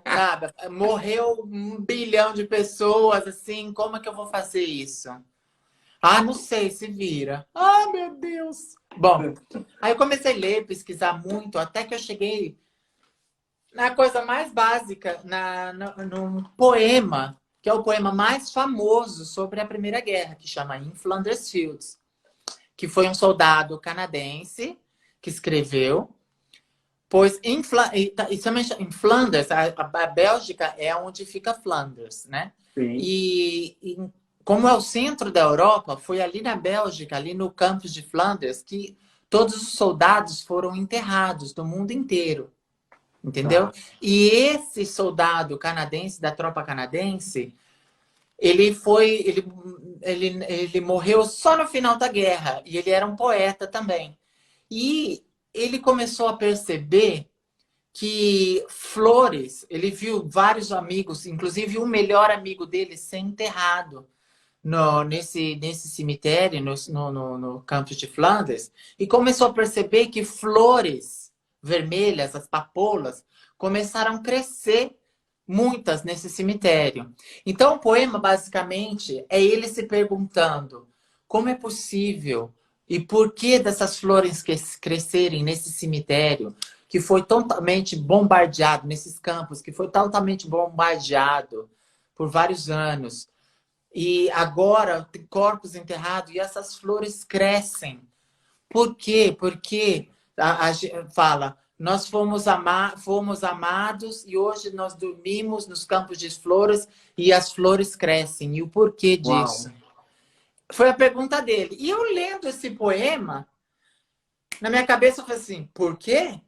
[SPEAKER 2] Sabe? Morreu 1 bilhão de pessoas, assim, como é que eu vou fazer isso? Ah, não sei, se vira. Ah, meu Deus! Bom, aí eu comecei a ler, pesquisar muito, até que eu cheguei na coisa mais básica, num poema, que é o poema mais famoso sobre a Primeira Guerra, que chama In Flanders Fields, que foi um soldado canadense que escreveu. Pois em Flanders, a Bélgica é onde fica Flanders, né?
[SPEAKER 1] Sim.
[SPEAKER 2] E como é o centro da Europa, foi ali na Bélgica, ali no campus de Flanders, que todos os soldados foram enterrados do mundo inteiro, entendeu?
[SPEAKER 1] Tá.
[SPEAKER 2] E esse soldado canadense, da tropa canadense, ele morreu só no final da guerra, e ele era um poeta também. E ele começou a perceber que flores, ele viu vários amigos, inclusive o melhor amigo dele ser enterrado nesse cemitério, no campus de Flanders, e começou a perceber que flores vermelhas, as papoulas, começaram a crescer muitas nesse cemitério. Então, o poema, basicamente, é ele se perguntando como é possível e por que dessas flores crescerem nesse cemitério, que foi totalmente bombardeado, nesses campos, que foi totalmente bombardeado por vários anos. E agora tem corpos enterrados e essas flores crescem. Por quê? Porque fala, nós fomos amados e hoje nós dormimos nos campos de flores e as flores crescem. E o porquê
[SPEAKER 1] Uau.
[SPEAKER 2] disso? Foi a pergunta dele. E eu lendo esse poema, na minha cabeça eu falei assim, por quê?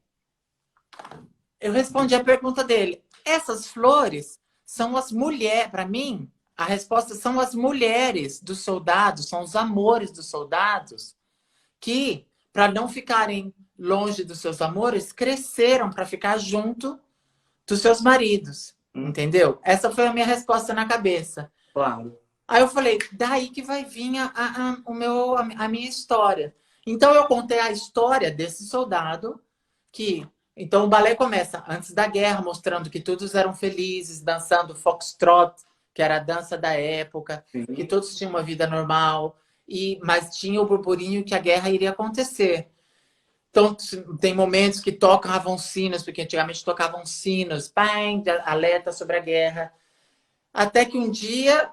[SPEAKER 2] Eu respondi a pergunta dele. essas flores são as mulheres, para mim, a resposta são as mulheres dos soldados, são os amores dos soldados que, para não ficarem longe dos seus amores, cresceram para ficar junto dos seus maridos, entendeu? Essa foi a minha resposta na cabeça.
[SPEAKER 1] Claro.
[SPEAKER 2] Aí eu falei, daí que vai vir a minha história. Então eu contei a história desse soldado que... Então o balé começa antes da guerra, mostrando que todos eram felizes, dançando foxtrot, que era a dança da época,
[SPEAKER 1] Sim.
[SPEAKER 2] que todos tinham uma vida normal, mas tinha o burburinho que a guerra iria acontecer. Então, tem momentos que tocavam sinos, porque antigamente tocavam sinos, bang, alerta sobre a guerra. Até que um dia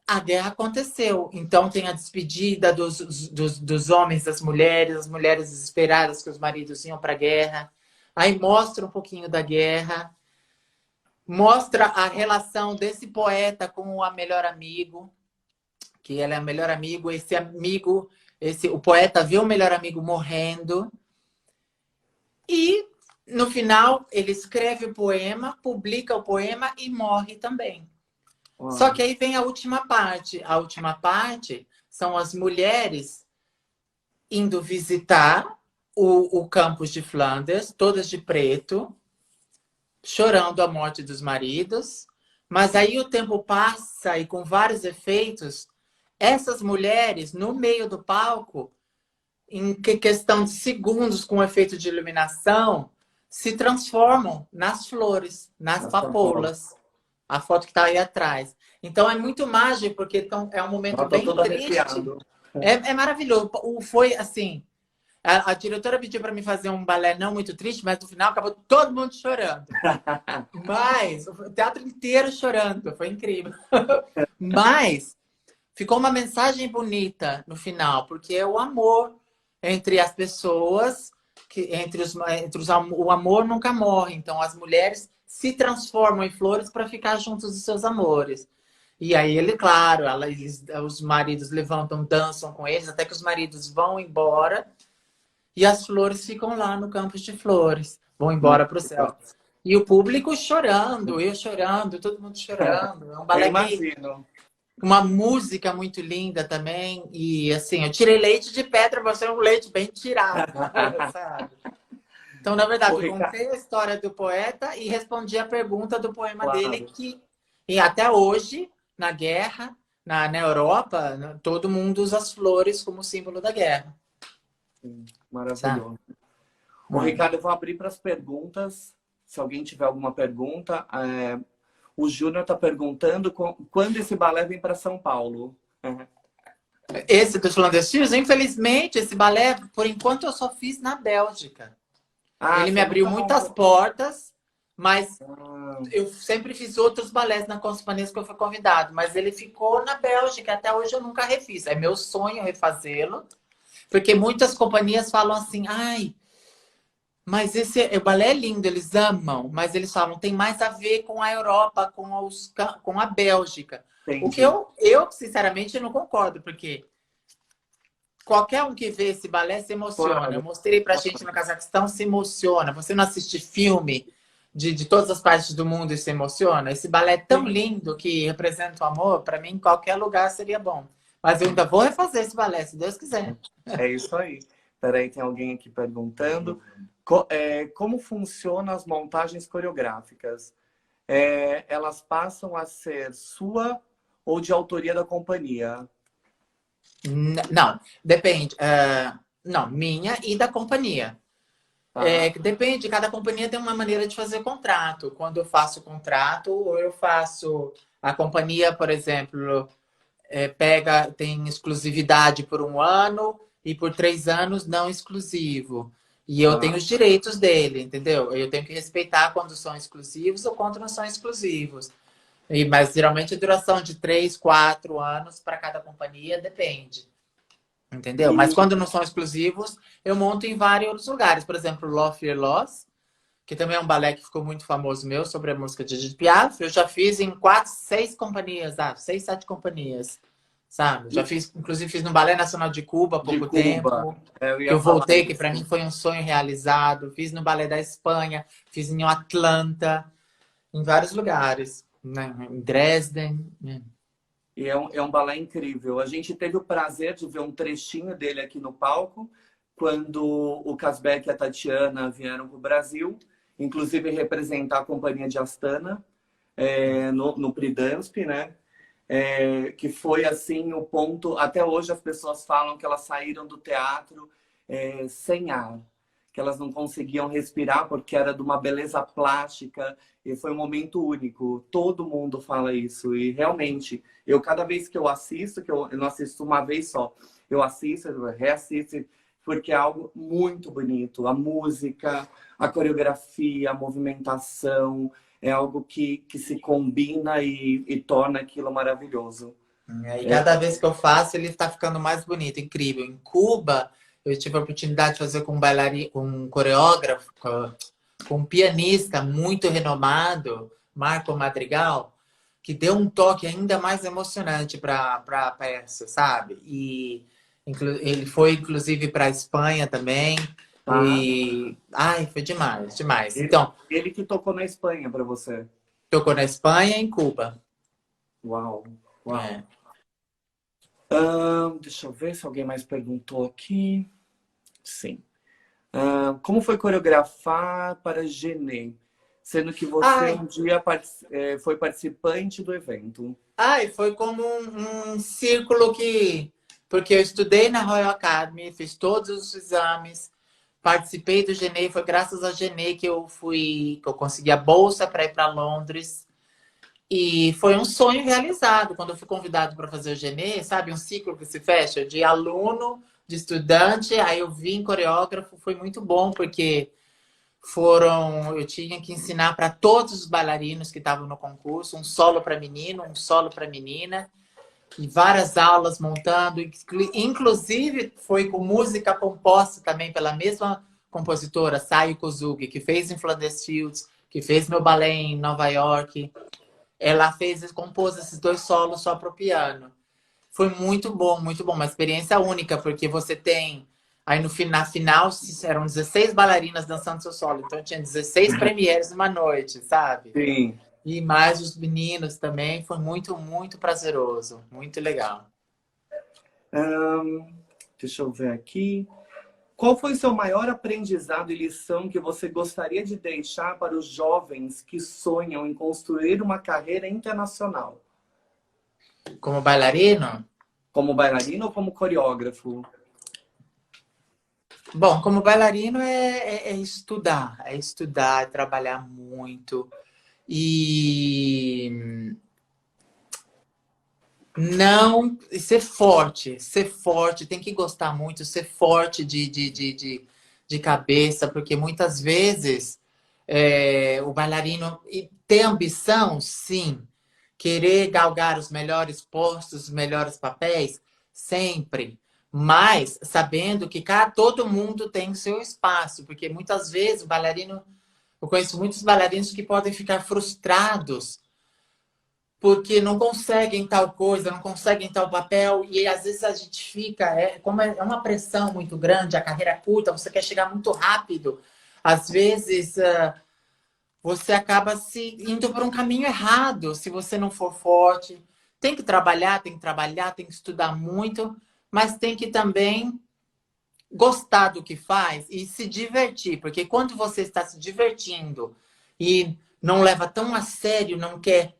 [SPEAKER 2] a guerra aconteceu. Então, tem a despedida dos homens, das mulheres, as mulheres desesperadas que os maridos iam para a guerra. Aí mostra um pouquinho da guerra. Mostra a relação desse poeta com o melhor amigo, que ele é o melhor amigo. Esse amigo, o poeta vê o melhor amigo morrendo. E, no final, ele escreve o poema, publica o poema e morre também.
[SPEAKER 1] Uau.
[SPEAKER 2] Só que aí vem a última parte. A última parte são as mulheres indo visitar o campus de Flandres, todas de preto, chorando a morte dos maridos. Mas aí o tempo passa e com vários efeitos, essas mulheres, no meio do palco, em questão de segundos, com efeito de iluminação, se transformam nas flores, nas papoulas. A foto que está aí atrás. Então, é muito mágico, porque é um momento bem triste. É maravilhoso. Foi assim, a diretora pediu para mim fazer um balé não muito triste, mas no final acabou todo mundo chorando. Mas, o teatro inteiro chorando. Foi incrível. Mas, ficou uma mensagem bonita no final, porque é o amor entre as pessoas, o amor nunca morre. Então, as mulheres se transformam em flores para ficar juntos dos seus amores. E aí claro, os maridos levantam, dançam com eles, até que os maridos vão embora e as flores ficam lá no campo de flores, vão embora para o céu. E o público chorando, eu chorando, todo mundo chorando. É um balé. Eu
[SPEAKER 1] imagino.
[SPEAKER 2] Uma música muito linda também. E assim, eu tirei leite de pedra, você é um leite bem tirado, sabe? Então, na verdade, eu contei a história do poeta e respondi a pergunta do poema dele, e até hoje, na guerra, na Europa, todo mundo usa as flores como símbolo da guerra.
[SPEAKER 1] Sim, maravilhoso. Bom, Ricardo, eu vou abrir para as perguntas. Se alguém tiver alguma pergunta. O Júnior está perguntando quando esse balé vem para São Paulo.
[SPEAKER 2] Esse dos Flandestinos, infelizmente, esse balé, por enquanto, eu só fiz na Bélgica. Ele me abriu muitas portas, mas eu sempre fiz outros balés na companhia que eu fui convidado. Mas ele ficou na Bélgica, até hoje eu nunca refiz. É meu sonho refazê-lo, porque muitas companhias falam assim, ai, mas o balé é lindo, eles amam, mas eles falam, tem mais a ver com a Europa, com a Bélgica. Entendi. O que eu, sinceramente, não concordo, porque qualquer um que vê esse balé se emociona. Claro. Eu mostrei pra gente no Cazaquistão, se emociona. Você não assiste filme de todas as partes do mundo e se emociona? Esse balé é tão lindo que representa o amor, para mim, em qualquer lugar seria bom. Mas eu ainda vou refazer esse balé, se Deus quiser.
[SPEAKER 1] É isso aí. Peraí, tem alguém aqui perguntando. Como funcionam as montagens coreográficas? Elas passam a ser sua ou de autoria da companhia?
[SPEAKER 2] Não, depende. Não, minha e da companhia. Depende, cada companhia tem uma maneira de fazer contrato. Quando eu faço contrato, ou eu faço... A companhia, por exemplo, tem exclusividade por 1 ano e por 3 anos não exclusivo. E eu tenho os direitos dele, entendeu? Eu tenho que respeitar quando são exclusivos ou quando não são exclusivos. Mas geralmente a duração de 3, 4 anos para cada companhia depende. Entendeu? Mas quando não são exclusivos, eu monto em vários lugares. Por exemplo, Love Fear Loss, que também é um balé que ficou muito famoso meu sobre a música de Edith Piaf. Eu já fiz em 4, 6 companhias, 6, 7 companhias. Sabe? Já fiz, inclusive fiz no Balé Nacional de Cuba há pouco tempo. Eu voltei, que para mim foi um sonho realizado. Fiz no Balé da Espanha, fiz em Atlanta. em vários lugares, né? Em Dresden, né?
[SPEAKER 1] E é um balé incrível. A gente teve o prazer de ver um trechinho dele aqui no palco, quando o Casbeck e a Tatiana vieram para o Brasil, inclusive representar a companhia de Astana, no Pridansp, né? Que foi assim o ponto. Até hoje as pessoas falam que elas saíram do teatro sem ar, que elas não conseguiam respirar porque era de uma beleza plástica e foi um momento único. Todo mundo fala isso e realmente eu cada vez que eu assisto, eu não assisto uma vez só, eu assisto, eu reassisto porque é algo muito bonito. A música, a coreografia, a movimentação, é algo que se combina e torna aquilo maravilhoso.
[SPEAKER 2] E cada vez que eu faço, ele está ficando mais bonito, incrível. Em Cuba, eu tive a oportunidade de fazer com um bailarino, com um coreógrafo, com um pianista muito renomado, Marco Madrigal, que deu um toque ainda mais emocionante para a peça, sabe? E ele foi, inclusive, para a Espanha também.
[SPEAKER 1] Ah,
[SPEAKER 2] E, ai, foi demais, demais.
[SPEAKER 1] ele,
[SPEAKER 2] Então,
[SPEAKER 1] ele que tocou na Espanha para você.
[SPEAKER 2] tocou na Espanha e em Cuba.
[SPEAKER 1] Uau, uau.
[SPEAKER 2] É.
[SPEAKER 1] Deixa eu ver se alguém mais perguntou aqui. Sim. Como foi coreografar para Genê? Sendo que você
[SPEAKER 2] Ai,
[SPEAKER 1] um dia foi participante do evento.
[SPEAKER 2] ai, foi como um círculo que... Porque eu estudei na Royal Academy, fiz todos os exames, participei do Genê, foi graças ao Genê que eu consegui a bolsa para ir para Londres. E foi um sonho realizado quando eu fui convidado para fazer o Genê, sabe? Um ciclo que se fecha de aluno, de estudante, aí eu vim coreógrafo, foi muito bom, porque eu tinha que ensinar para todos os bailarinos que estavam no concurso, um solo para menino, um solo para menina, e várias aulas montando, inclusive foi com música composta também pela mesma compositora, Sayo Kozugi, que fez em Flanders Fields, que fez meu balé em Nova York. Ela compôs esses dois solos só para o piano. Foi muito bom, uma experiência única, porque você tem. Aí na final eram 16 bailarinas dançando seu solo, então tinha 16 premieres numa noite, sabe?
[SPEAKER 1] Sim.
[SPEAKER 2] E mais os meninos também, foi muito prazeroso, muito legal.
[SPEAKER 1] Deixa eu ver aqui. Qual foi seu maior aprendizado e lição que você gostaria de deixar para os jovens que sonham em construir uma carreira internacional?
[SPEAKER 2] Como bailarino?
[SPEAKER 1] Como bailarino ou como coreógrafo?
[SPEAKER 2] Bom, como bailarino é estudar, é trabalhar muito. E não, e ser forte, tem que gostar muito, ser forte de cabeça, porque muitas vezes o bailarino ter ambição, sim, querer galgar os melhores postos, os melhores papéis, sempre, mas sabendo que todo mundo tem o seu espaço, porque muitas vezes o bailarino, eu conheço muitos bailarinos que podem ficar frustrados porque não conseguem tal coisa, não conseguem tal papel, e às vezes a gente fica, como é uma pressão muito grande, a carreira é curta, você quer chegar muito rápido, às vezes você acaba se indo por um caminho errado, se você não for forte. Tem que trabalhar, tem que estudar muito, mas tem que também gostar do que faz e se divertir, porque quando você está se divertindo e não leva tão a sério, não quer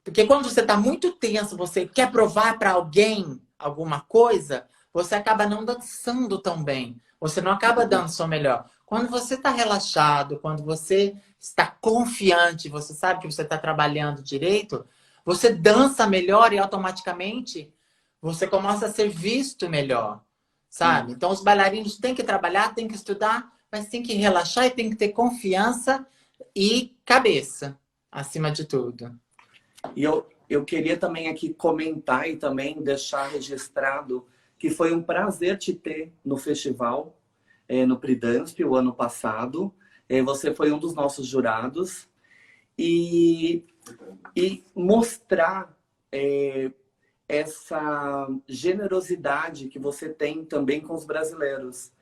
[SPEAKER 2] porque quando você está muito tenso, você quer provar para alguém alguma coisa, você acaba não dançando tão bem. Você não acaba dando o seu melhor. Quando você está relaxado, quando você está confiante, você sabe que você está trabalhando direito, você dança melhor e automaticamente você começa a ser visto melhor, sabe? Então os bailarinos têm que trabalhar, têm que estudar, mas têm que relaxar e têm que ter confiança e cabeça, acima de tudo.
[SPEAKER 1] E eu queria também aqui comentar e também deixar registrado que foi um prazer te ter no festival, no Pridansp, o ano passado. Você foi um dos nossos jurados. E, e mostrar essa generosidade que você tem também com os brasileiros.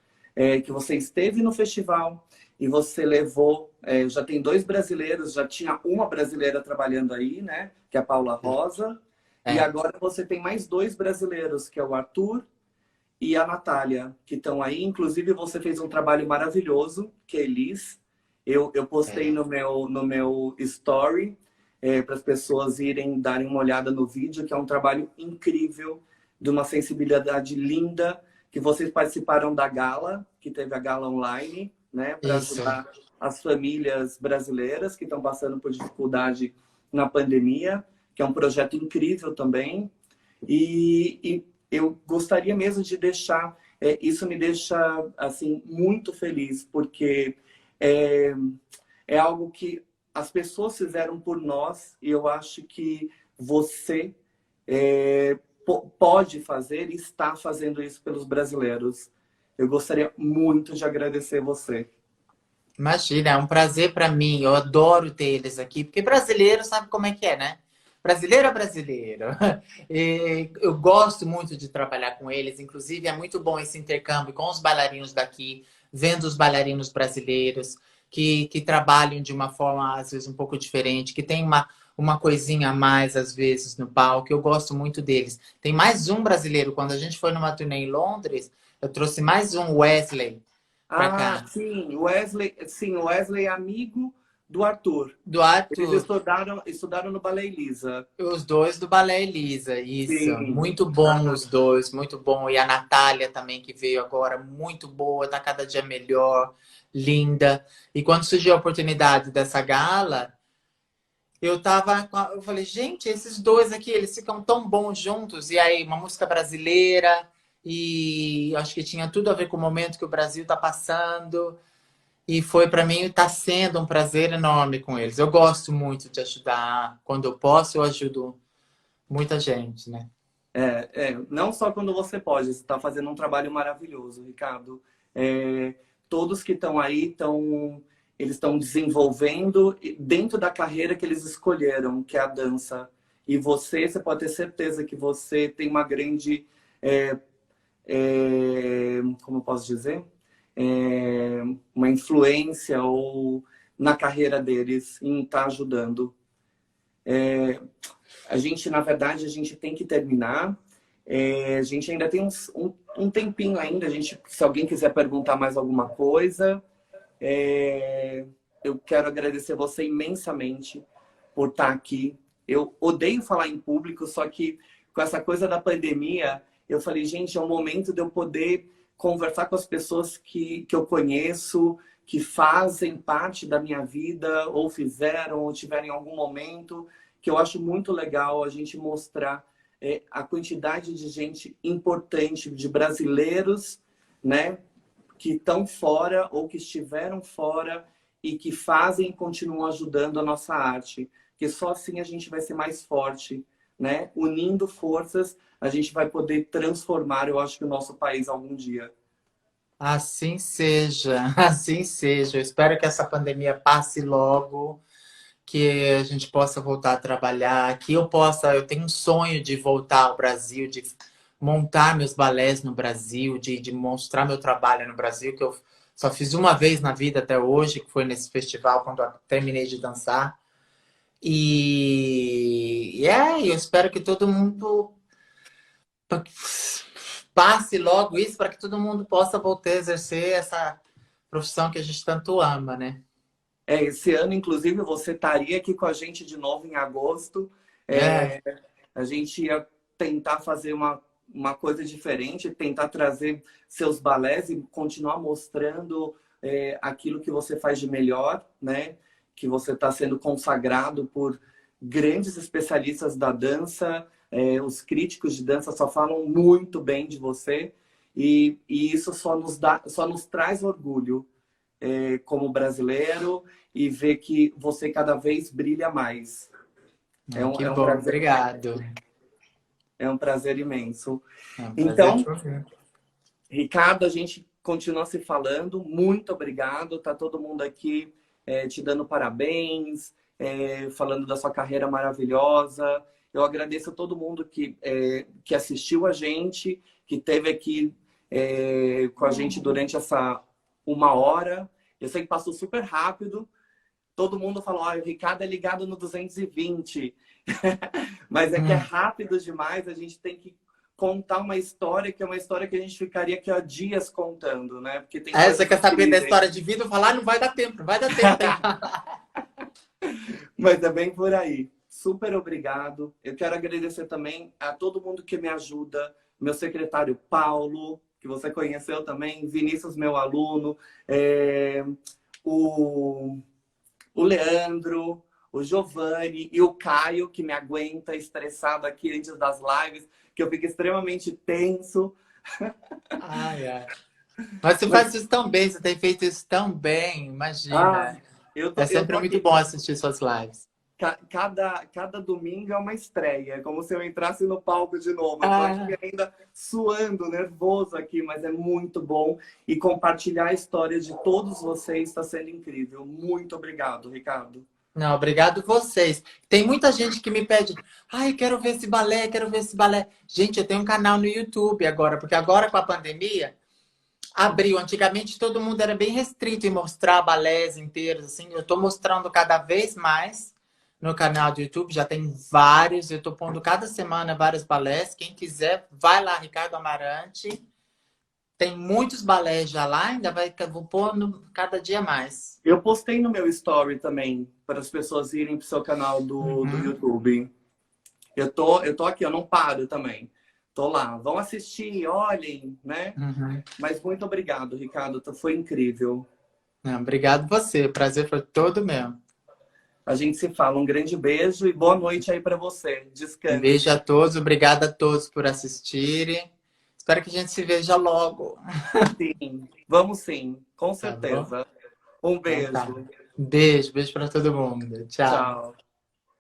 [SPEAKER 1] que você esteve no festival e você levou, já tem 2 brasileiros, já tinha uma brasileira trabalhando aí, né? Que é a Paula Rosa. E
[SPEAKER 2] É,
[SPEAKER 1] agora você tem mais 2 brasileiros, que é o Arthur e a Natália, que estão aí. Inclusive, você fez um trabalho maravilhoso, que é Elis. Eu postei
[SPEAKER 2] é.
[SPEAKER 1] no meu story para as pessoas irem darem uma olhada no vídeo, que é um trabalho incrível, de uma sensibilidade linda, que vocês participaram da gala, que teve a gala online, né, para
[SPEAKER 2] Isso.
[SPEAKER 1] ajudar as famílias brasileiras que estão passando por dificuldade na pandemia, que é um projeto incrível também. E eu gostaria mesmo de deixar, isso me deixa assim muito feliz, porque é, é algo que as pessoas fizeram por nós e eu acho que você pode fazer e está fazendo isso pelos brasileiros. Eu gostaria muito de agradecer você.
[SPEAKER 2] Imagina, é um prazer para mim. Eu adoro ter eles aqui, porque brasileiro sabe como é que é, né? Brasileiro é brasileiro. E eu gosto muito de trabalhar com eles. Inclusive, é muito bom esse intercâmbio com os bailarinos daqui, vendo os bailarinos brasileiros que trabalham de uma forma, às vezes, um pouco diferente, que tem uma coisinha a mais, às vezes, no palco. Eu gosto muito deles. Tem mais um brasileiro. Quando a gente foi numa turnê em Londres, eu trouxe mais um Wesley para
[SPEAKER 1] Ah,
[SPEAKER 2] cá.
[SPEAKER 1] sim, o Wesley é amigo do Arthur.
[SPEAKER 2] Do
[SPEAKER 1] Eles
[SPEAKER 2] Arthur,
[SPEAKER 1] estudaram no Balé Elisa.
[SPEAKER 2] os dois do Balé Elisa, isso.
[SPEAKER 1] Sim.
[SPEAKER 2] Muito bom os dois, muito bom. E a Natália também, que veio agora, muito boa, tá cada dia melhor, linda. E quando surgiu a oportunidade dessa gala, eu falei, gente, esses dois aqui, eles ficam tão bons juntos. E aí, uma música brasileira, e acho que tinha tudo a ver com o momento que o Brasil tá passando. E foi para mim, está sendo um prazer enorme com eles. Eu gosto muito de ajudar. Quando eu posso, eu ajudo muita gente, né?
[SPEAKER 1] Não só quando você pode, você está fazendo um trabalho maravilhoso, Ricardo. É, todos que estão aí eles estão desenvolvendo dentro da carreira que eles escolheram, que é a dança. E você pode ter certeza que você tem uma grande, como eu posso dizer, uma influência ou na carreira deles em estar ajudando. A gente, na verdade, a gente tem que terminar. A gente ainda tem um tempinho ainda. Se alguém quiser perguntar mais alguma coisa, eu quero agradecer você imensamente por estar aqui. Eu odeio falar em público, só que com essa coisa da pandemia, eu falei, gente, é o momento de eu poder conversar com as pessoas que eu conheço, que fazem parte da minha vida, ou fizeram, ou tiveram em algum momento, que eu acho muito legal a gente mostrar a quantidade de gente importante, de brasileiros, né, que estão fora ou que estiveram fora e que fazem e continuam ajudando a nossa arte. Porque só assim a gente vai ser mais forte, né? Unindo forças, a gente vai poder transformar, eu acho, que o nosso país algum dia.
[SPEAKER 2] Assim seja, assim seja. Eu espero que essa pandemia passe logo, que a gente possa voltar a trabalhar, que eu tenho um sonho de voltar ao Brasil, de montar meus balés no Brasil, de mostrar meu trabalho no Brasil, que eu só fiz uma vez na vida até hoje, que foi nesse festival, quando eu terminei de dançar. Eu espero que todo mundo passe logo isso para que todo mundo possa voltar a exercer essa profissão que a gente tanto ama, né?
[SPEAKER 1] Esse ano, inclusive, você estaria aqui com a gente de novo em agosto.
[SPEAKER 2] É,
[SPEAKER 1] É, a gente ia tentar fazer uma coisa diferente, tentar trazer seus balés e continuar mostrando aquilo que você faz de melhor, né? Que você está sendo consagrado por grandes especialistas da dança. Os críticos de dança só falam muito bem de você. E isso só nos traz orgulho como brasileiro e ver que você cada vez brilha mais.
[SPEAKER 2] que
[SPEAKER 1] É um
[SPEAKER 2] bom,
[SPEAKER 1] prazer,
[SPEAKER 2] obrigado.
[SPEAKER 1] é um prazer imenso.
[SPEAKER 2] É um prazer te
[SPEAKER 1] Então,
[SPEAKER 2] ouvir.
[SPEAKER 1] Ricardo, a gente continua se falando. Muito obrigado. Tá todo mundo aqui te dando parabéns, falando da sua carreira maravilhosa. Eu agradeço a todo mundo que assistiu a gente, que esteve aqui com a gente durante essa 1 hora. Eu sei que passou super rápido. Todo mundo falou, o Ricardo é ligado no 220. Mas é que é rápido demais, a gente tem que contar uma história que é uma história que a gente ficaria aqui há dias contando, né? Porque tem
[SPEAKER 2] Você quer saber da história de vida? Eu falar, não vai dar tempo, não vai dar tempo.
[SPEAKER 1] Mas é bem por aí. Super obrigado. Eu quero agradecer também a todo mundo que me ajuda. Meu secretário Paulo, que você conheceu também. Vinícius, meu aluno. O Leandro, o Giovanni e o Caio, que me aguenta estressado aqui antes das lives, que eu fico extremamente tenso.
[SPEAKER 2] Ai, ai. Mas você faz isso tão bem, você tem feito isso tão bem, imagina. É sempre muito bom assistir suas lives.
[SPEAKER 1] Cada domingo é uma estreia, é como se eu entrasse no palco de novo. Eu tô aqui ainda suando, nervoso aqui, mas é muito bom. E compartilhar a história de todos vocês está sendo incrível. Muito obrigado, Ricardo.
[SPEAKER 2] Não, obrigado vocês. Tem muita gente que me pede, quero ver esse balé, quero ver esse balé. Gente, eu tenho um canal no YouTube agora, porque agora com a pandemia, abriu. Antigamente todo mundo era bem restrito em mostrar balés inteiros, assim. Eu tô mostrando cada vez mais no canal do YouTube, já tem vários. Eu tô pondo cada semana vários balés. Quem quiser, vai lá, Ricardo Amarante. Tem muitos balés já lá, vou pôr cada dia mais.
[SPEAKER 1] Eu postei no meu story também, para as pessoas irem para o seu canal do YouTube. Eu tô aqui, eu não paro também. Tô lá. Vão assistir, olhem, né? Mas muito obrigado, Ricardo. Foi incrível.
[SPEAKER 2] Não, obrigado você. O prazer foi todo meu.
[SPEAKER 1] A gente se fala. Um grande beijo e boa noite aí para você. Descanse.
[SPEAKER 2] Um beijo a todos. Obrigada a todos por assistirem. Espero que a gente se veja logo.
[SPEAKER 1] Sim, vamos sim. Com certeza. Um beijo.
[SPEAKER 2] Então, tá. Beijo para todo mundo. Tchau.
[SPEAKER 1] Tchau.